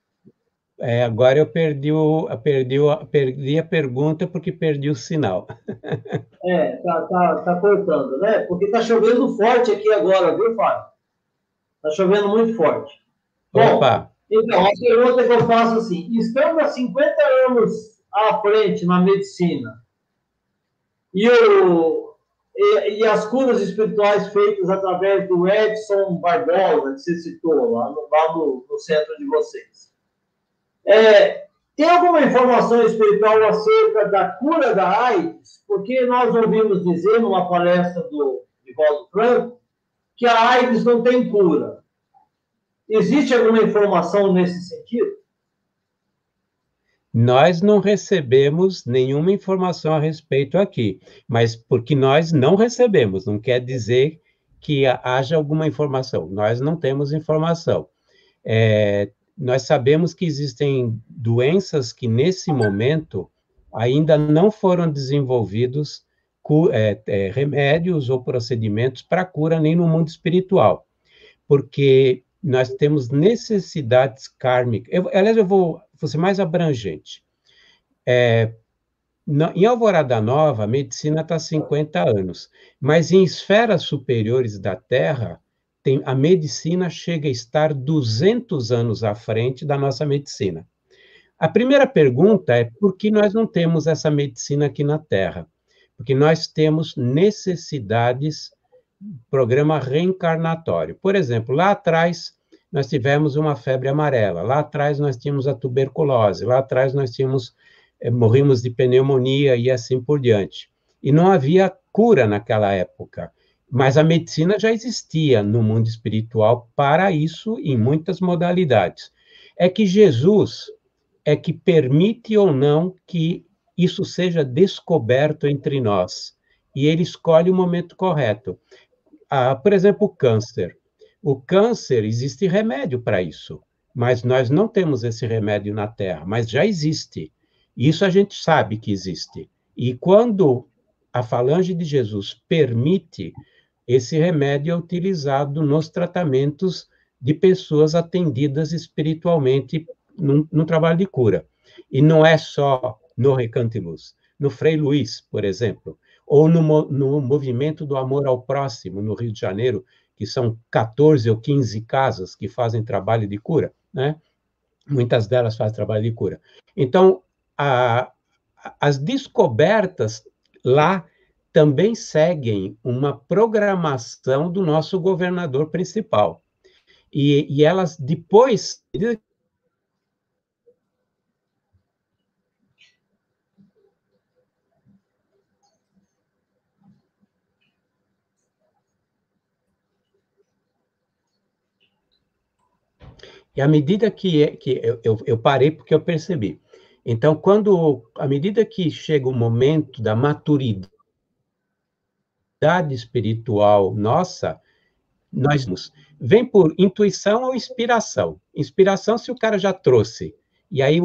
eu perdi a pergunta porque perdi o sinal. Tá cortando, né? Porque tá chovendo forte aqui agora, viu, Fábio? Tá chovendo muito forte. Opa! Bom, então, a pergunta que eu faço assim, estamos há 50 anos à frente na medicina e as curas espirituais feitas através do Edson Barbosa, que você citou lá no centro de vocês. Tem alguma informação espiritual acerca da cura da AIDS? Porque nós ouvimos dizer numa palestra do Divaldo Franco que a AIDS não tem cura. Existe alguma informação nesse sentido? Nós não recebemos nenhuma informação a respeito aqui, mas porque nós não recebemos, não quer dizer que haja alguma informação. Nós não temos informação. Nós sabemos que existem doenças que, nesse momento, ainda não foram desenvolvidos remédios ou procedimentos para cura nem no mundo espiritual, porque nós temos necessidades kármicas. Aliás, eu vou ser mais abrangente. Em Alvorada Nova, a medicina está há 50 anos, mas em esferas superiores da Terra, a medicina chega a estar 200 anos à frente da nossa medicina. A primeira pergunta é por que nós não temos essa medicina aqui na Terra? Porque nós temos necessidades, programa reencarnatório. Por exemplo, lá atrás nós tivemos uma febre amarela, lá atrás nós tínhamos a tuberculose, lá atrás nós morrimos de pneumonia e assim por diante. E não havia cura naquela época, mas a medicina já existia no mundo espiritual para isso em muitas modalidades. É que Jesus é que permite ou não que isso seja descoberto entre nós, e ele escolhe o momento correto. Por exemplo, o câncer. O câncer, existe remédio para isso, mas nós não temos esse remédio na Terra, mas já existe. Isso a gente sabe que existe. E quando a falange de Jesus permite, esse remédio é utilizado nos tratamentos de pessoas atendidas espiritualmente no trabalho de cura. E não é só no Recanto e Luz. No Frei Luís, por exemplo, ou no Movimento do Amor ao Próximo, no Rio de Janeiro, que são 14 ou 15 casas que fazem trabalho de cura, né? Muitas delas fazem trabalho de cura. Então, as descobertas lá também seguem uma programação do nosso governador principal. E elas depois... E à medida que eu parei, porque eu percebi. Então, à medida que chega o momento da maturidade espiritual nossa, vem por intuição ou inspiração. Inspiração, se o cara já trouxe, e aí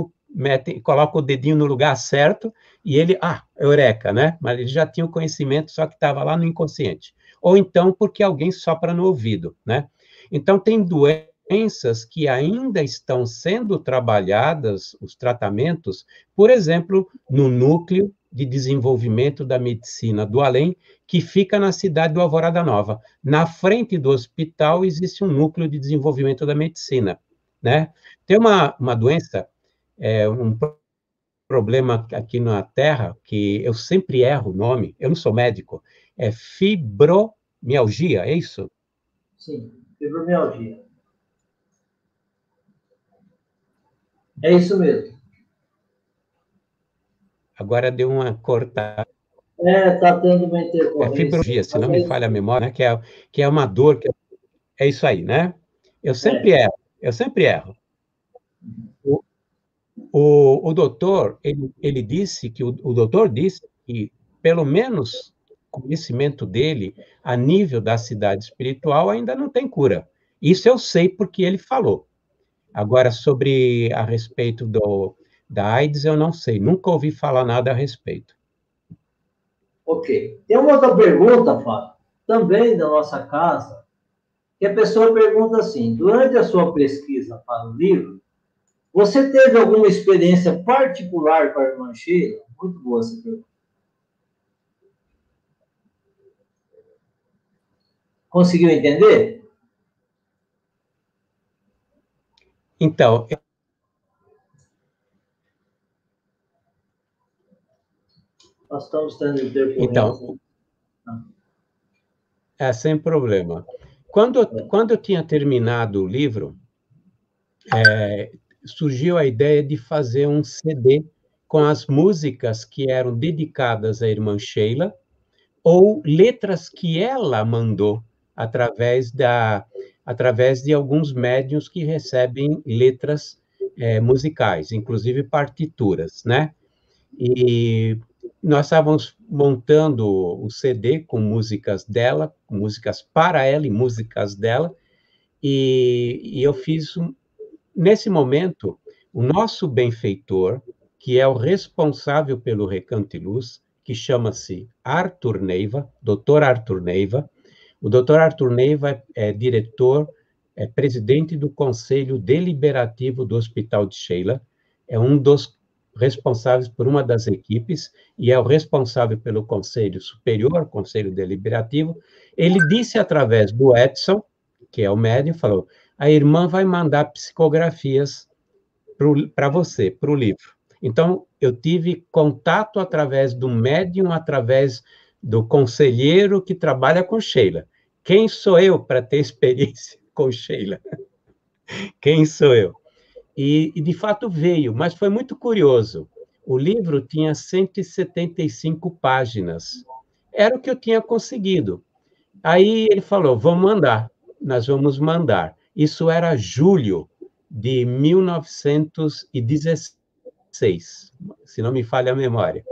coloca o dedinho no lugar certo, e ele, eureka, né? Mas ele já tinha o conhecimento, só que estava lá no inconsciente. Ou então, porque alguém sopra no ouvido, né? Então, tem doenças que ainda estão sendo trabalhadas, os tratamentos, por exemplo, no núcleo de desenvolvimento da medicina do além, que fica na cidade do Alvorada Nova. Na frente do hospital existe um núcleo de desenvolvimento da medicina, né? Tem uma doença, um problema aqui na Terra, que eu sempre erro o nome, eu não sou médico, é fibromialgia, é isso? Sim, fibromialgia. É isso mesmo. Agora deu uma cortada. Está tendo uma intercorrência. É fibromialgia, se não me falha a memória, né? que é uma dor, é isso aí, né? Eu sempre erro. O doutor, ele disse que, o doutor disse que, pelo menos, o conhecimento dele, a nível da cidade espiritual, ainda não tem cura. Isso eu sei porque ele falou. Agora, a respeito da AIDS, eu não sei, nunca ouvi falar nada a respeito. Ok. Tem uma outra pergunta, Fábio, também da nossa casa, que a pessoa pergunta assim: durante a sua pesquisa para o livro, você teve alguma experiência particular com a irmã Sheila? Muito boa essa pergunta. Conseguiu entender? Então, nós estamos tendo intercorrência. Então, sem problema. Quando eu tinha terminado o livro, surgiu a ideia de fazer um CD com as músicas que eram dedicadas à irmã Sheila, ou letras que ela mandou através de alguns médiuns que recebem letras musicais, inclusive partituras, né? E nós estávamos montando o CD com músicas dela, músicas para ela e músicas dela, e eu fiz, nesse momento, o nosso benfeitor, que é o responsável pelo Recanto e Luz, que chama-se Arthur Neiva, Dr. Arthur Neiva. O Dr. Arthur Neiva é diretor é presidente do Conselho Deliberativo do Hospital de Sheila, é um dos responsáveis por uma das equipes, e é o responsável pelo Conselho Superior, Conselho Deliberativo. Ele disse através do Edson, que é o médium, falou, a irmã vai mandar psicografias para você, para o livro. Então, eu tive contato através do médium, através do conselheiro que trabalha com Sheila. Quem sou eu para ter experiência com Sheila? Quem sou eu? E, de fato, veio, mas foi muito curioso. O livro tinha 175 páginas. Era o que eu tinha conseguido. Aí ele falou, vamos mandar, nós vamos mandar. Isso era julho de 1916, se não me falha a memória.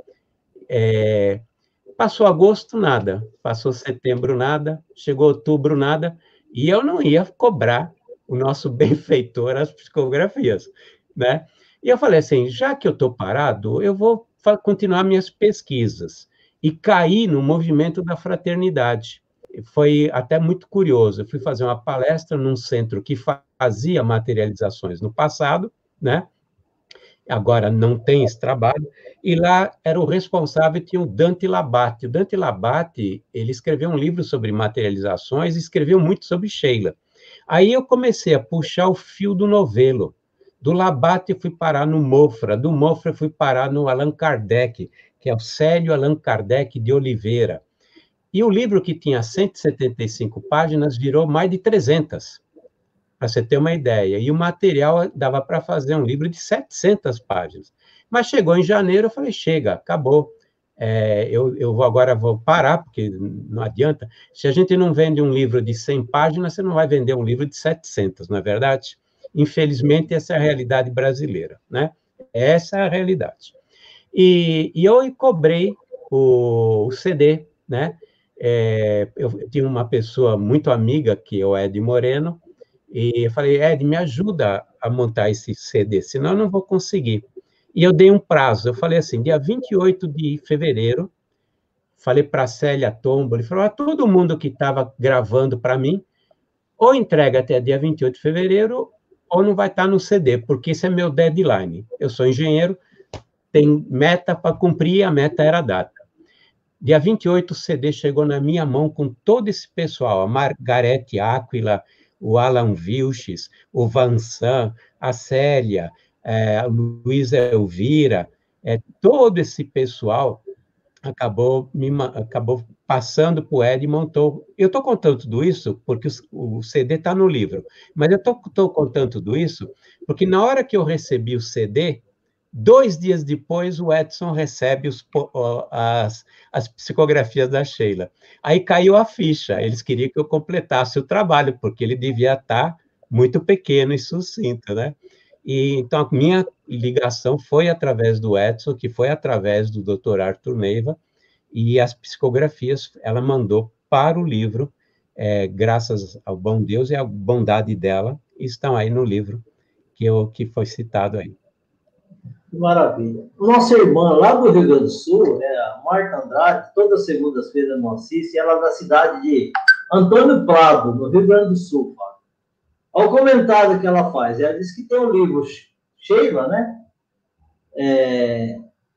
Passou agosto, nada. Passou setembro, nada. Chegou outubro, nada. E eu não ia cobrar o nosso benfeitor as psicografias, né? E eu falei assim, já que eu estou parado, eu vou continuar minhas pesquisas. E caí no movimento da fraternidade. Foi até muito curioso. Eu fui fazer uma palestra num centro que fazia materializações no passado, né? Agora não tem esse trabalho, e lá era o responsável, tinha o Dante Labate. O Dante Labate, ele escreveu um livro sobre materializações e escreveu muito sobre Sheila. Aí eu comecei a puxar o fio do novelo. Do Labate eu fui parar no Mofra, do Mofra eu fui parar no Allan Kardec, que é o Célio Allan Kardec de Oliveira. E o livro, que tinha 175 páginas, virou mais de 300, para você ter uma ideia. E o material dava para fazer um livro de 700 páginas. Mas chegou em janeiro, eu falei, chega, acabou. Agora vou parar, porque não adianta. Se a gente não vende um livro de 100 páginas, você não vai vender um livro de 700, não é verdade? Infelizmente, essa é a realidade brasileira, né? Essa é a realidade. E eu cobrei o CD, né? Eu tinha uma pessoa muito amiga, que é o Ed Moreno, e eu falei, Ed, me ajuda a montar esse CD, senão eu não vou conseguir. E eu dei um prazo, eu falei assim, dia 28 de fevereiro, falei para a Célia Tombo, ele falou, todo mundo que estava gravando para mim, ou entrega até dia 28 de fevereiro, ou não vai estar no CD, porque esse é meu deadline. Eu sou engenheiro, tem meta para cumprir, a meta era a data. Dia 28, o CD chegou na minha mão com todo esse pessoal, a Margarete Áquila, o Alan Vilches, o Vansan, a Célia, a Luísa Elvira, todo esse pessoal acabou passando para o Ed e montou. Eu estou contando tudo isso porque o CD está no livro, mas eu estou contando tudo isso porque na hora que eu recebi o CD, 2 dias depois, o Edson recebe as psicografias da Sheila. Aí caiu a ficha, eles queriam que eu completasse o trabalho, porque ele devia estar muito pequeno e sucinto, né? E, então, a minha ligação foi através do Edson, que foi através do Dr. Arthur Neiva, e as psicografias ela mandou para o livro, graças ao bom Deus e à bondade dela, estão aí no livro que foi citado aí. Que maravilha. Nossa irmã lá do Rio Grande do Sul, a Marta Andrade, todas as segundas-feiras não assiste, ela é da cidade de Antônio Prado, no Rio Grande do Sul. Olha o comentário que ela faz. Ela diz que tem um livro, Sheila, né?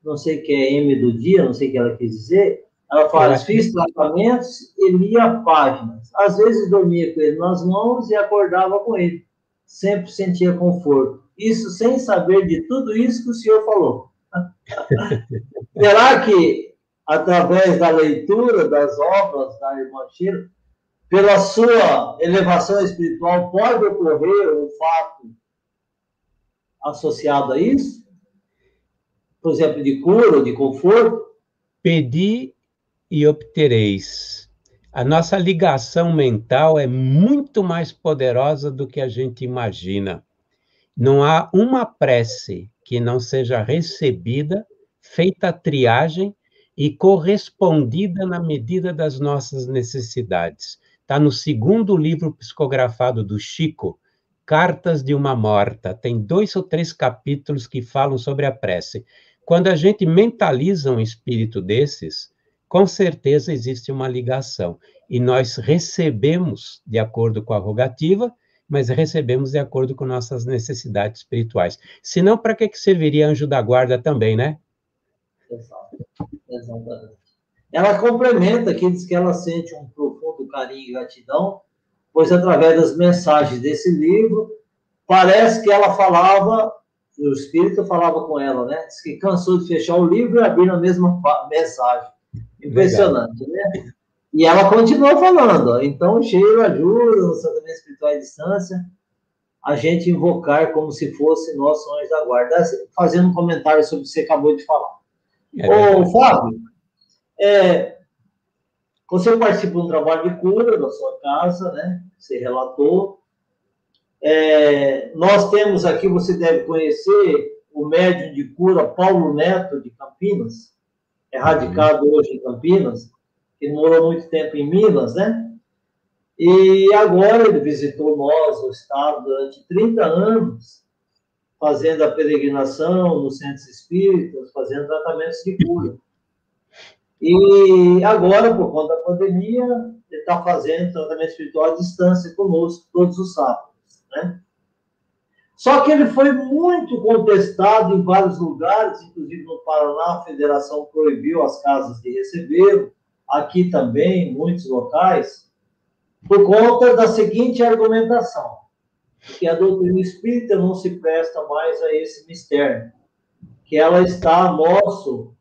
Não sei o que é M do dia, não sei o que ela quis dizer. Ela fala, fiz tratamentos e lia páginas. Às vezes dormia com ele nas mãos e acordava com ele. Sempre sentia conforto. Isso sem saber de tudo isso que o senhor falou. Será que, através da leitura das obras da irmã Sheila, pela sua elevação espiritual, pode ocorrer um fato associado a isso? Por exemplo, de cura, de conforto? Pedi e obtereis. A nossa ligação mental é muito mais poderosa do que a gente imagina. Não há uma prece que não seja recebida, feita a triagem e correspondida na medida das nossas necessidades. Está no 2º livro psicografado do Chico, Cartas de uma Morta. Tem 2 ou 3 capítulos que falam sobre a prece. Quando a gente mentaliza um espírito desses, com certeza existe uma ligação. E nós recebemos, de acordo com a rogativa, mas recebemos de acordo com nossas necessidades espirituais. Senão, para que serviria anjo da guarda também, né? Exato. Exatamente. Ela complementa aqui, diz que ela sente um profundo carinho e gratidão, pois através das mensagens desse livro, parece que ela falava, o Espírito falava com ela, né? Diz que cansou de fechar o livro e abrir na mesma mensagem. Impressionante, legal, né? E ela continua falando, ó, então Sheila ajuda no tratamento espiritual à distância, a gente invocar como se fosse nosso anjo da guarda. Fazendo um comentário sobre o que você acabou de falar. Ô, Fábio, você participa de um trabalho de cura da sua casa, né? Você relatou. Nós temos aqui, você deve conhecer, o médium de cura Paulo Neto, de Campinas, radicado hoje em Campinas, que morou muito tempo em Minas, né? E agora ele visitou nós, o estado, durante 30 anos, fazendo a peregrinação nos centros espíritas, fazendo tratamentos de cura. E agora, por conta da pandemia, ele está fazendo tratamento espiritual à distância conosco, todos os sábados, né? Só que ele foi muito contestado em vários lugares, inclusive no Paraná, a federação proibiu as casas de recebê-lo, aqui também, em muitos locais, por conta da seguinte argumentação, que a doutrina espírita não se presta mais a esse mistério, que ela está a nosso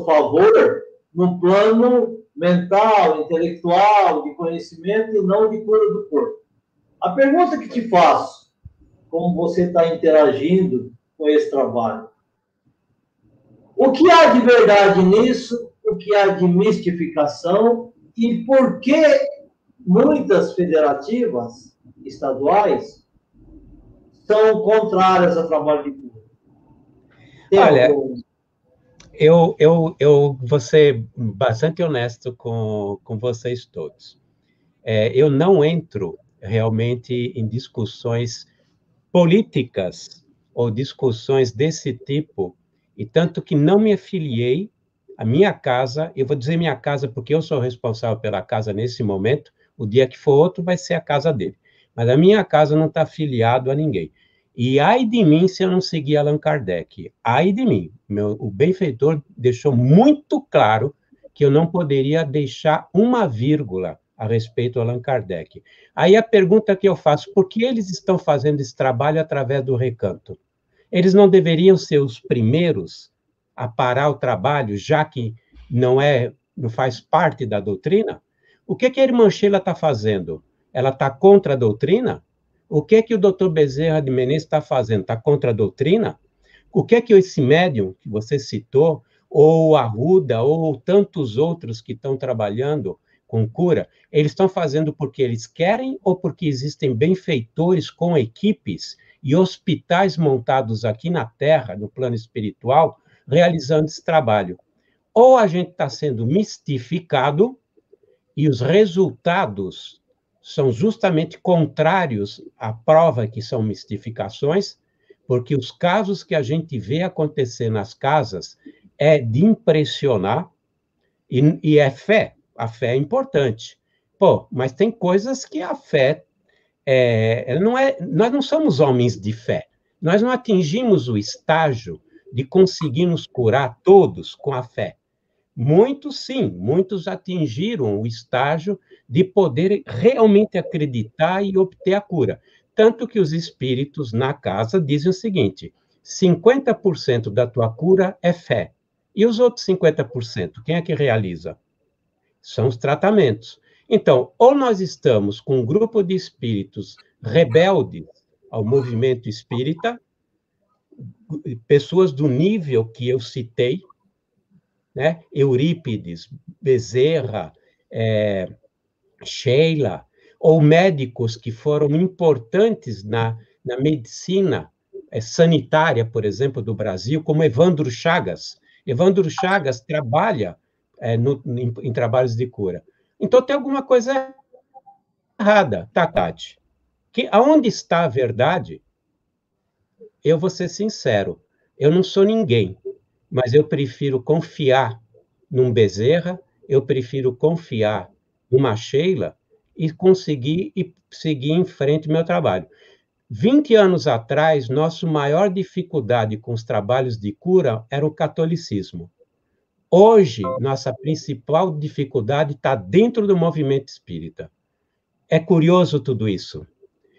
favor no plano mental, intelectual, de conhecimento e não de cura do corpo. A pergunta que te faço, como você está interagindo com esse trabalho, o que há de verdade nisso, o que há de mistificação e por que muitas federativas estaduais são contrárias ao trabalho de cura? Olha, eu vou ser bastante honesto com vocês todos. Eu não entro realmente em discussões políticas ou discussões desse tipo, e tanto que não me afiliei à minha casa. Eu vou dizer minha casa porque eu sou responsável pela casa nesse momento, o dia que for outro vai ser a casa dele. Mas a minha casa não está afiliado a ninguém. E ai de mim se eu não seguir Allan Kardec. Ai de mim. O benfeitor deixou muito claro que eu não poderia deixar uma vírgula a respeito do Allan Kardec. Aí a pergunta que eu faço, por que eles estão fazendo esse trabalho através do recanto? Eles não deveriam ser os primeiros a parar o trabalho, já que não faz parte da doutrina? O que a irmã Sheila está fazendo? Ela está contra a doutrina? O que o doutor Bezerra de Menezes está fazendo? Está contra a doutrina? O que esse médium que você citou, ou Arruda, ou tantos outros que estão trabalhando com cura, eles estão fazendo porque eles querem ou porque existem benfeitores com equipes e hospitais montados aqui na Terra, no plano espiritual, realizando esse trabalho? Ou a gente está sendo mistificado e os resultados são justamente contrários à prova que são mistificações, porque os casos que a gente vê acontecer nas casas é de impressionar, e é fé. A fé é importante. Mas tem coisas que a fé nós não somos homens de fé. Nós não atingimos o estágio de conseguirmos curar todos com a fé. Muitos, sim, muitos atingiram o estágio de poder realmente acreditar e obter a cura. Tanto que os espíritos na casa dizem o seguinte: 50% da tua cura é fé. E os outros 50%, quem é que realiza? São os tratamentos. Então, ou nós estamos com um grupo de espíritos rebeldes ao movimento espírita, pessoas do nível que eu citei, né? Eurípides, Bezerra, Sheila, ou médicos que foram importantes na medicina sanitária, por exemplo, do Brasil, como Evandro Chagas. Evandro Chagas trabalha em trabalhos de cura. Então, tem alguma coisa errada, tá, Tati? Aonde está a verdade? Eu vou ser sincero, eu não sou ninguém, mas eu prefiro confiar num Bezerra, eu prefiro confiar numa Sheila, e conseguir e seguir em frente o meu trabalho. 20 anos atrás, nossa maior dificuldade com os trabalhos de cura era o catolicismo. Hoje, nossa principal dificuldade está dentro do movimento espírita. É curioso tudo isso.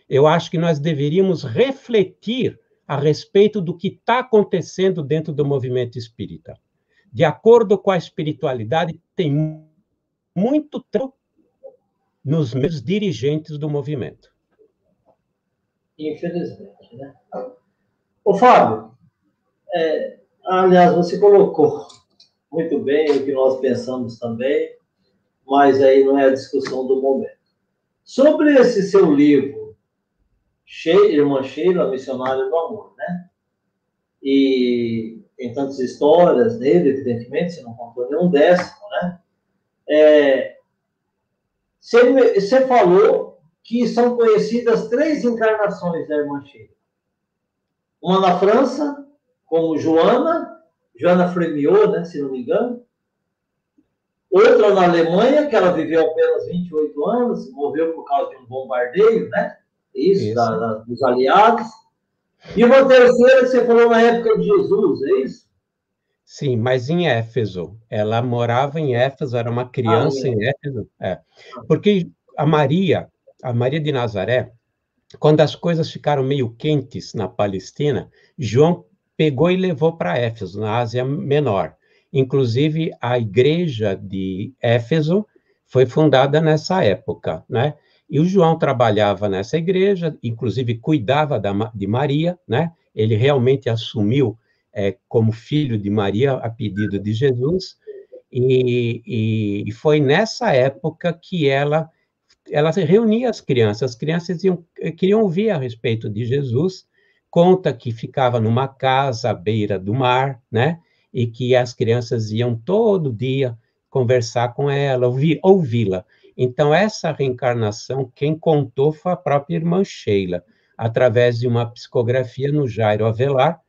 Eu acho que nós deveríamos refletir a respeito do que está acontecendo dentro do movimento espírita. De acordo com a espiritualidade, tem muito tempo nos meus dirigentes do movimento. Infelizmente, né? Ô, Fábio, aliás, você colocou muito bem o que nós pensamos também, mas aí não é a discussão do momento. Sobre esse seu livro, Irmã Sheila, Missionária do Amor, né? E tem tantas histórias nele, evidentemente, você não contou nenhum décimo, né? Você falou que são conhecidas 3 encarnações da Irmã Sheila. Uma na França, como Joana Fremiot, né, se não me engano. Outra na Alemanha, que ela viveu apenas 28 anos, morreu por causa de um bombardeio, né? Isso. Dos aliados. E uma terceira que você falou na época de Jesus, é isso? Sim, mas em Éfeso. Ela morava em Éfeso, era uma criança em Éfeso. Porque a Maria de Nazaré, quando as coisas ficaram meio quentes na Palestina, João pegou e levou para Éfeso, na Ásia Menor. Inclusive, a igreja de Éfeso foi fundada nessa época, né? E o João trabalhava nessa igreja, inclusive cuidava de Maria, né? Ele realmente assumiu como filho de Maria a pedido de Jesus, e foi nessa época que ela reunia as crianças queriam ouvir a respeito de Jesus, conta que ficava numa casa à beira do mar, né? E que as crianças iam todo dia conversar com ela, ouvi-la. Então, essa reencarnação, quem contou foi a própria irmã Sheila, através de uma psicografia no Jairo Avelar,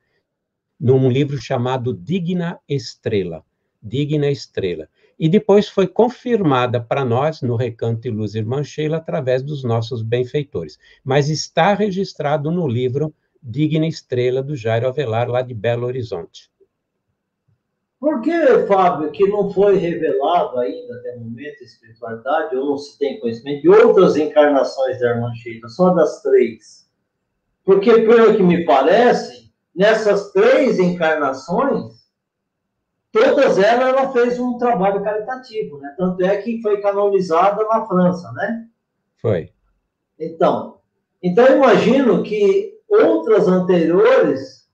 num livro chamado Digna Estrela. Digna Estrela. E depois foi confirmada para nós, no Recanto e Luz Irmã Sheila, através dos nossos benfeitores. Mas está registrado no livro Digna Estrela, do Jairo Avelar, lá de Belo Horizonte. Por que, Fábio, que não foi revelado ainda, até o momento, a espiritualidade, ou não se tem conhecimento de outras encarnações da Irmã Sheila, só das 3? Porque, pelo que me parece, nessas 3 encarnações, todas elas, ela fez um trabalho caritativo, né? Tanto é que foi canonizada na França, né? Foi. Então eu imagino que outras anteriores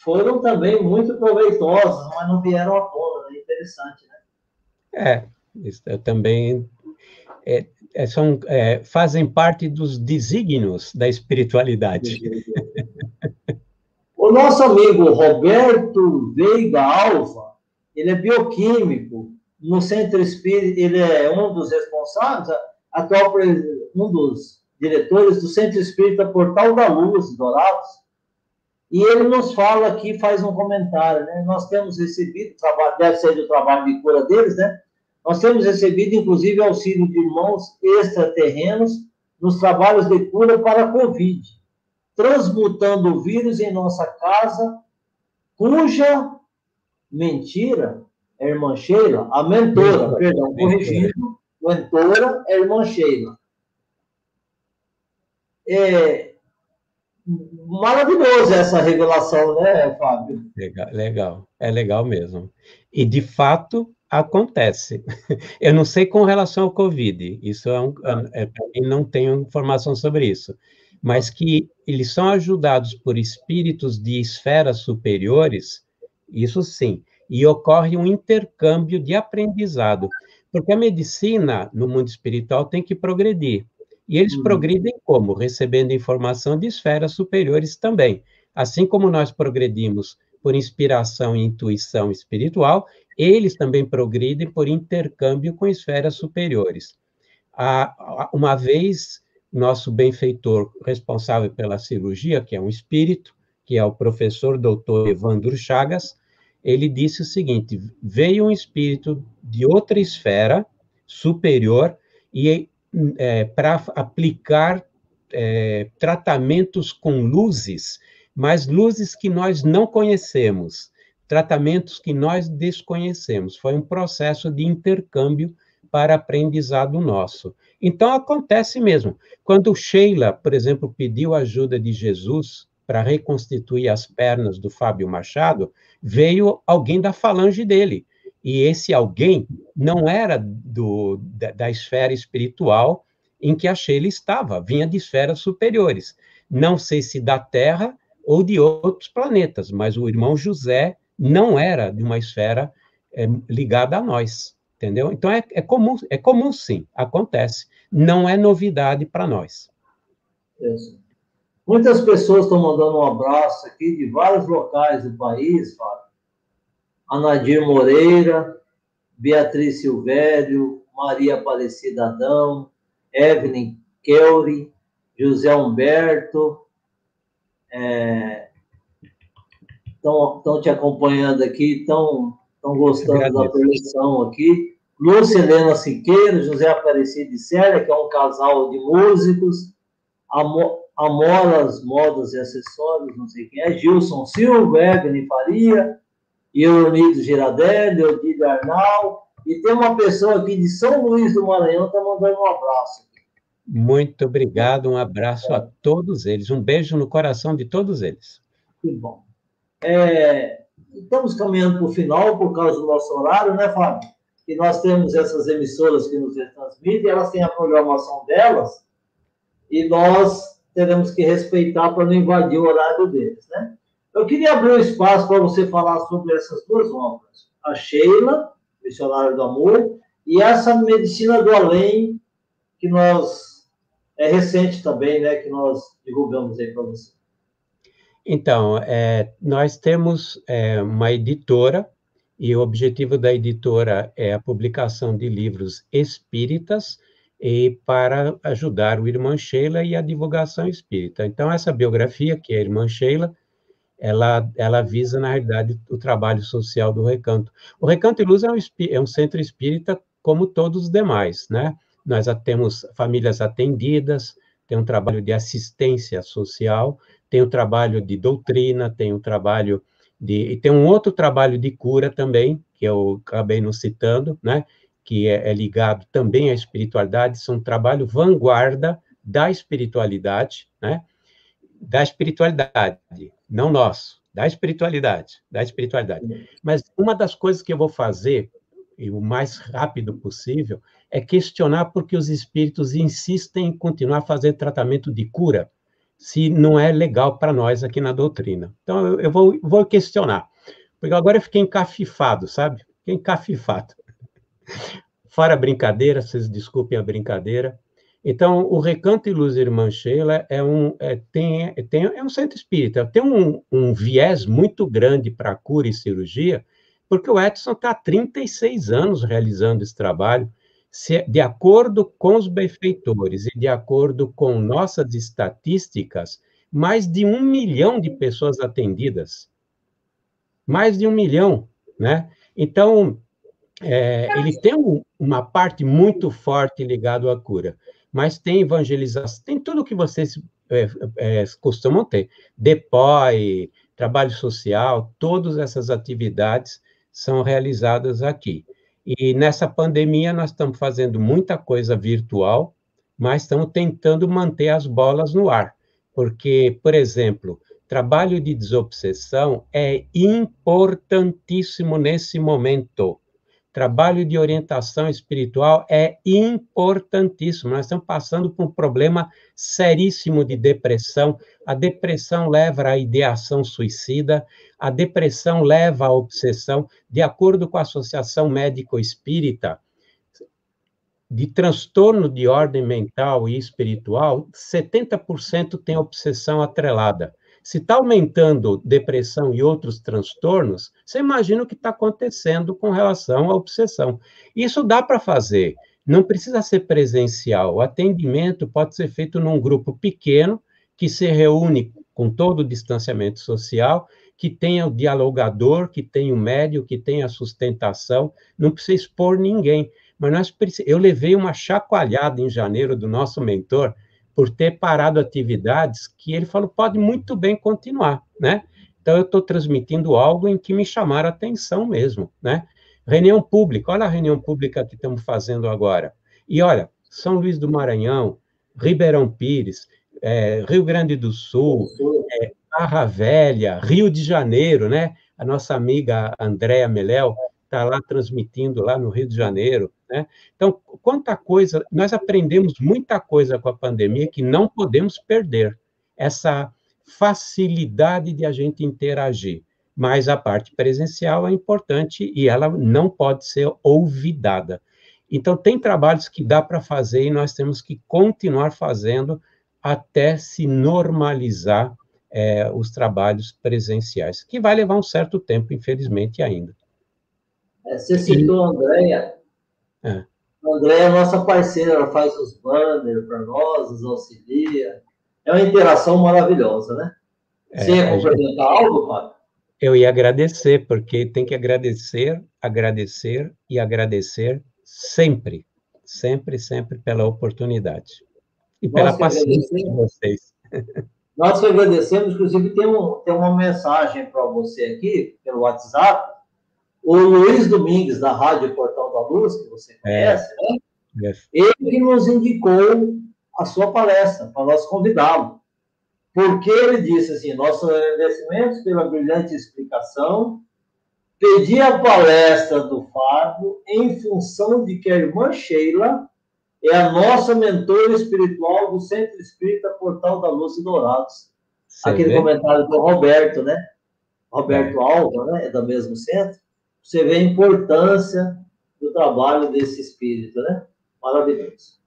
foram também muito proveitosas, mas não vieram à tona, né? Interessante, né? Isso também fazem parte dos desígnios da espiritualidade. O nosso amigo Roberto Veiga Alva, ele é bioquímico no Centro Espírita, ele é um dos responsáveis, um dos diretores do Centro Espírita Portal da Luz, Dourados, e ele nos fala aqui, faz um comentário, né? Nós temos recebido, deve ser do trabalho de cura deles, né? Nós temos recebido, inclusive, auxílio de irmãos extraterrenos nos trabalhos de cura para a Covid, transmutando o vírus em nossa casa, cuja mentora é a Irmã Sheila, a mentora, perdão, corrigindo, mentora é a Irmã Sheila. Maravilhosa essa revelação, né, Fábio? Legal, é legal mesmo. E, de fato, acontece. Eu não sei com relação ao Covid, isso não tenho informação sobre isso, mas que eles são ajudados por espíritos de esferas superiores, isso sim, e ocorre um intercâmbio de aprendizado, porque a medicina no mundo espiritual tem que progredir. E eles progridem como? Recebendo informação de esferas superiores também. Assim como nós progredimos por inspiração e intuição espiritual, eles também progridem por intercâmbio com esferas superiores. Uma vez, nosso benfeitor responsável pela cirurgia, que é um espírito, que é o professor doutor Evandro Chagas, ele disse o seguinte: veio um espírito de outra esfera superior e para aplicar tratamentos com luzes, mas luzes que nós não conhecemos, tratamentos que nós desconhecemos. Foi um processo de intercâmbio para aprendizado nosso. Então, acontece mesmo. Quando Sheila, por exemplo, pediu ajuda de Jesus para reconstituir as pernas do Fábio Machado, veio alguém da falange dele. E esse alguém não era da esfera espiritual em que a Sheila estava, vinha de esferas superiores. Não sei se da Terra ou de outros planetas, mas o irmão José não era de uma esfera ligada a nós, entendeu? Então, é comum sim, acontece. Não é novidade para nós. Isso. Muitas pessoas estão mandando um abraço aqui de vários locais do país, Fábio. Anadir Moreira, Beatriz Silvério, Maria Aparecida Adão, Evelyn Keuri, José Humberto, estão te acompanhando aqui, estão gostando da produção aqui. Lúcia Helena Siqueira, José Aparecido e Célia, que é um casal de músicos. Amoras Modas e Acessórios, não sei quem é. Gilson Silva, Evelyn Faria, Eunido Giradelli, Odílio Arnal. E tem uma pessoa aqui de São Luís do Maranhão que está mandando um abraço. Muito obrigado, um abraço a todos eles, um beijo no coração de todos eles. Que bom. Estamos caminhando para o final por causa do nosso horário, né, Fábio? E nós temos essas emissoras que nos retransmitem, elas têm a programação delas, e nós teremos que respeitar para não invadir o horário deles, né? Eu queria abrir um espaço para você falar sobre essas duas obras. A Sheila, Missionário do Amor, e essa Medicina do Além, que é recente também, né, que nós divulgamos aí para você. Então, nós temos uma editora, e o objetivo da editora é a publicação de livros espíritas e para ajudar o Irmã Sheila e a divulgação espírita. Então, essa biografia, que é a Irmã Sheila, ela visa, na realidade, o trabalho social do Recanto. O Recanto e Luz é um centro espírita como todos os demais, né? Nós temos famílias atendidas, tem um trabalho de assistência social, tem um trabalho de doutrina, tem um trabalho e tem um outro trabalho de cura também, que eu acabei não citando, né? Que é ligado também à espiritualidade, são um trabalho vanguarda da espiritualidade, né? Da espiritualidade, não nosso, da espiritualidade. Mas uma das coisas que eu vou fazer, e o mais rápido possível, é questionar porque os espíritos insistem em continuar a fazer tratamento de cura, se não é legal para nós aqui na doutrina. Então, eu vou questionar, porque agora eu fiquei encafifado, sabe? Fiquei encafifado. Fora a brincadeira, vocês desculpem a brincadeira. Então, o Recanto e Luz Irmã Sheila é um centro espírita, tem um viés muito grande para cura e cirurgia, porque o Edson está há 36 anos realizando esse trabalho. De acordo com os benfeitores e de acordo com nossas estatísticas, mais de 1 milhão de pessoas atendidas. Mais de 1 milhão, né? Então, ele tem uma parte muito forte ligada à cura, mas tem evangelização, tem tudo o que vocês costumam ter. DEPOI, trabalho social, todas essas atividades são realizadas aqui. E nessa pandemia nós estamos fazendo muita coisa virtual, mas estamos tentando manter as bolas no ar, porque, por exemplo, trabalho de desobsessão é importantíssimo nesse momento. Trabalho de orientação espiritual é importantíssimo. Nós estamos passando por um problema seríssimo de depressão. A depressão leva à ideação suicida, a depressão leva à obsessão. De acordo com a Associação Médico-Espírita, de transtorno de ordem mental e espiritual, 70% tem obsessão atrelada. Se está aumentando depressão e outros transtornos, você imagina o que está acontecendo com relação à obsessão. Isso dá para fazer, não precisa ser presencial. O atendimento pode ser feito num grupo pequeno, que se reúne com todo o distanciamento social, que tenha o dialogador, que tenha o médium, que tenha a sustentação, não precisa expor ninguém. mas eu levei uma chacoalhada em janeiro do nosso mentor por ter parado atividades que ele falou, pode muito bem continuar, né? Então, eu estou transmitindo algo em que me chamaram a atenção mesmo, né? Reunião pública, olha a reunião pública que estamos fazendo agora. E olha, São Luís do Maranhão, Ribeirão Pires, Rio Grande do Sul, Barra Velha, Rio de Janeiro, né? A nossa amiga Andréa Meléu está lá transmitindo lá no Rio de Janeiro, né? Então, quanta coisa, nós aprendemos muita coisa com a pandemia que não podemos perder, essa facilidade de a gente interagir, mas a parte presencial é importante e ela não pode ser olvidada. Então, tem trabalhos que dá para fazer e nós temos que continuar fazendo até se normalizar os trabalhos presenciais, que vai levar um certo tempo, infelizmente, ainda. Você citou a Andréa. A Andréa é nossa parceira, ela faz os banners para nós, nos auxilia. É uma interação maravilhosa, né? Você ia complementar algo, Fábio? Eu ia agradecer, porque tem que agradecer, agradecer e agradecer sempre, sempre, sempre pela oportunidade. E pela paciência de vocês. Nós que agradecemos, inclusive tem uma mensagem para você aqui, pelo WhatsApp, o Luiz Domingues, da Rádio Portal da Luz, que você conhece, né? Ele que nos indicou a sua palestra, para nós convidá-lo. Porque ele disse assim, nossos agradecimentos pela brilhante explicação, pedi a palestra do Fábio em função de que a irmã Sheila é a nossa mentora espiritual do Centro Espírita Portal da Luz e Dourados. Aquele comentário do Roberto, né? Roberto Alva, né? É do mesmo centro. Você vê a importância do trabalho desse espírito, né? Maravilhoso.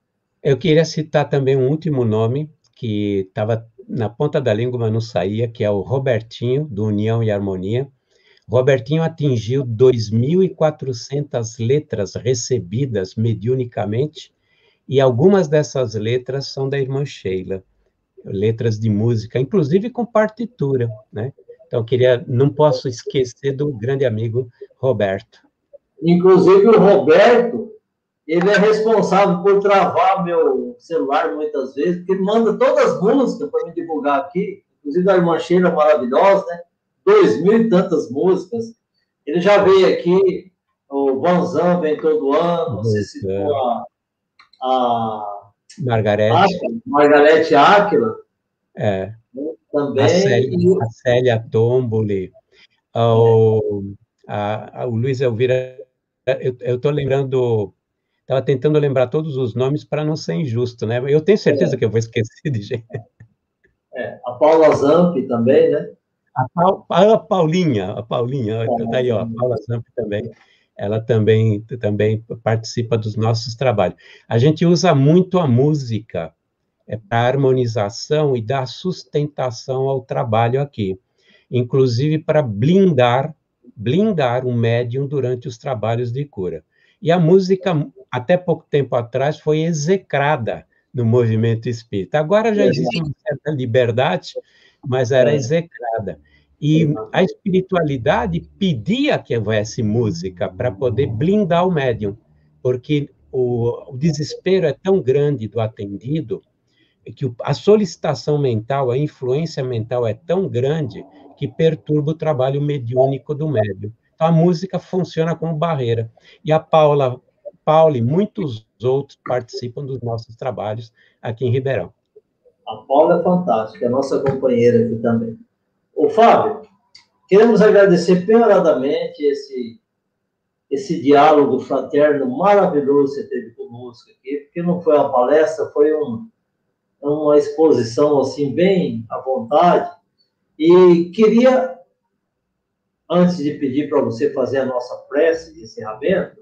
Eu queria citar também um último nome que estava na ponta da língua, mas não saía, que é o Robertinho, do União e Harmonia. Robertinho atingiu 2.400 letras recebidas mediunicamente, e algumas dessas letras são da irmã Sheila, letras de música, inclusive com partitura, né? Então, não posso esquecer do grande amigo Roberto. Inclusive, o Roberto, ele é responsável por travar meu celular muitas vezes, porque ele manda todas as músicas para me divulgar aqui, inclusive da irmã Sheila maravilhosa, né? 2.000 e tantas músicas. Ele já veio aqui, o Vanzan vem todo ano, você citou a Margarete Áquila. Também. A Célia Tomboli. O Luiz Elvira. Eu estou lembrando. Estava tentando lembrar todos os nomes para não ser injusto, né? Eu tenho certeza que eu vou esquecer de gente. A Paula Zampi também, né? A Paulinha, tá aí, ó, a Paula Zampi também, ela também participa dos nossos trabalhos. A gente usa muito a música para harmonização e dar sustentação ao trabalho aqui, inclusive para blindar um médium durante os trabalhos de cura. E a música, até pouco tempo atrás, foi execrada no movimento espírita. Agora já existe uma certa liberdade, mas era execrada. E a espiritualidade pedia que houvesse música para poder blindar o médium, porque o desespero é tão grande do atendido, que a solicitação mental, a influência mental é tão grande que perturba o trabalho mediúnico do médium. Então, a música funciona como barreira. E a Paula e muitos outros participam dos nossos trabalhos aqui em Ribeirão. A Paula é fantástica, é nossa companheira aqui também. Ô, Fábio, queremos agradecer penhoradamente esse diálogo fraterno maravilhoso que você teve conosco aqui, porque não foi uma palestra, foi uma exposição, assim, bem à vontade. E queria, antes de pedir para você fazer a nossa prece de encerramento,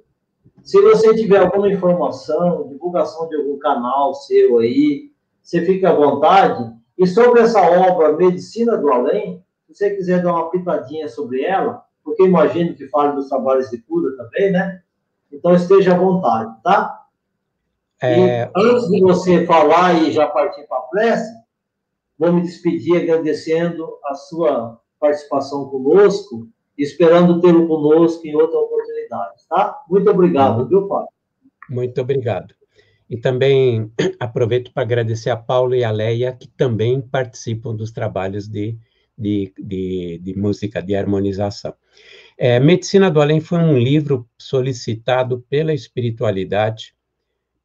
se você tiver alguma informação, divulgação de algum canal seu aí, você fica à vontade. E sobre essa obra Medicina do Além, se você quiser dar uma pitadinha sobre ela, porque imagino que fale dos trabalhos de cura também, né? Então, esteja à vontade, tá? E antes de você falar e já partir para a prece, vou me despedir agradecendo a sua participação conosco e esperando tê-lo conosco em outra oportunidade, tá? Muito obrigado, viu, Fábio? Muito obrigado. E também aproveito para agradecer a Paulo e a Leia, que também participam dos trabalhos de música, de harmonização. Medicina do Além foi um livro solicitado pela espiritualidade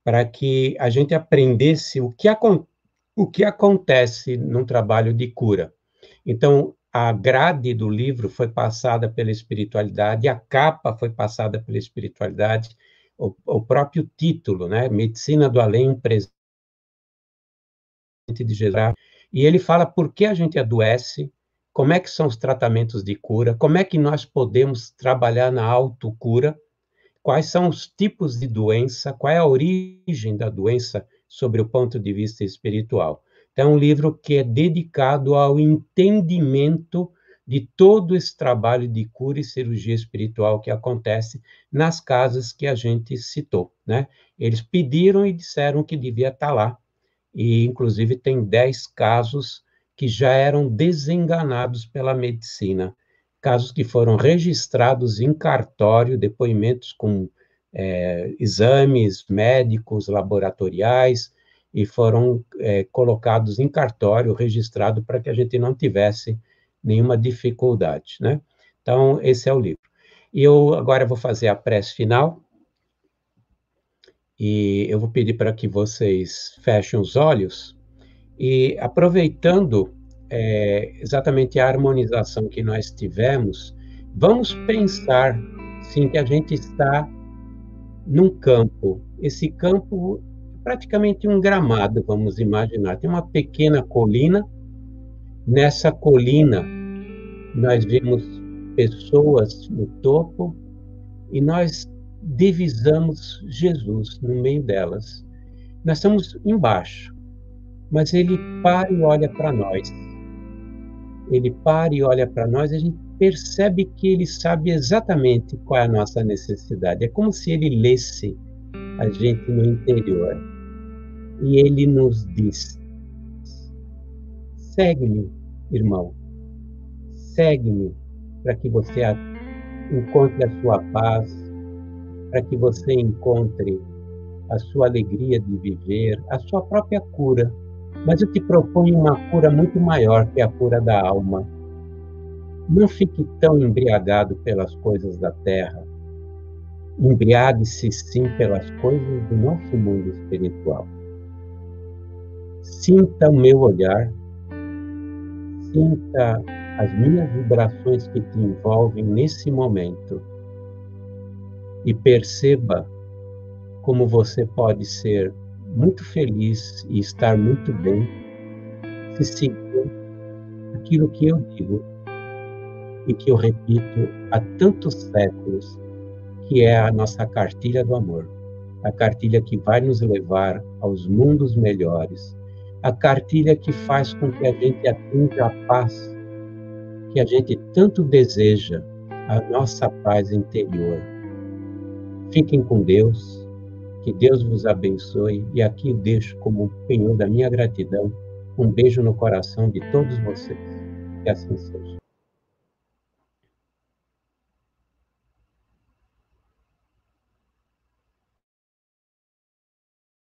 para que a gente aprendesse o que acontece num trabalho de cura. Então, a grade do livro foi passada pela espiritualidade, a capa foi passada pela espiritualidade, o próprio título, né? Medicina do Além, um presente de Jesus. E ele fala por que a gente adoece, como é que são os tratamentos de cura, como é que nós podemos trabalhar na autocura, quais são os tipos de doença, qual é a origem da doença sobre o ponto de vista espiritual. Então, é um livro que é dedicado ao entendimento de todo esse trabalho de cura e cirurgia espiritual que acontece nas casas que a gente citou, né? Eles pediram e disseram que devia estar lá, e inclusive tem 10 casos que já eram desenganados pela medicina, casos que foram registrados em cartório, depoimentos com exames médicos, laboratoriais, e foram colocados em cartório, registrado, para que a gente não tivesse nenhuma dificuldade, né? Então, esse é o livro. E eu agora vou fazer a prece final, e eu vou pedir para que vocês fechem os olhos, e aproveitando exatamente a harmonização que nós tivemos, vamos pensar, sim, que a gente está num campo. Esse campo é praticamente um gramado, vamos imaginar. Tem uma pequena colina. Nessa colina, nós vemos pessoas no topo e nós divisamos Jesus no meio delas. Nós estamos embaixo, mas ele para e olha para nós. Ele para e olha para nós e a gente percebe que ele sabe exatamente qual é a nossa necessidade. É como se ele lesse a gente no interior. E ele nos diz: segue-me, irmão, segue-me, para que você encontre a sua paz, para que você encontre a sua alegria de viver, a sua própria cura. Mas eu te proponho uma cura muito maior, que é a cura da alma. Não fique tão embriagado pelas coisas da terra. Embriague-se, sim, pelas coisas do nosso mundo espiritual. Sinta o meu olhar, sinta as minhas vibrações que te envolvem nesse momento e perceba como você pode ser muito feliz e estar muito bem se seguir aquilo que eu digo e que eu repito há tantos séculos, que é a nossa cartilha do amor, a cartilha que vai nos levar aos mundos melhores, a cartilha que faz com que a gente atinja a paz que a gente tanto deseja, a nossa paz interior. Fiquem com Deus, que Deus vos abençoe, e aqui eu deixo como penhor da minha gratidão um beijo no coração de todos vocês. Que assim seja.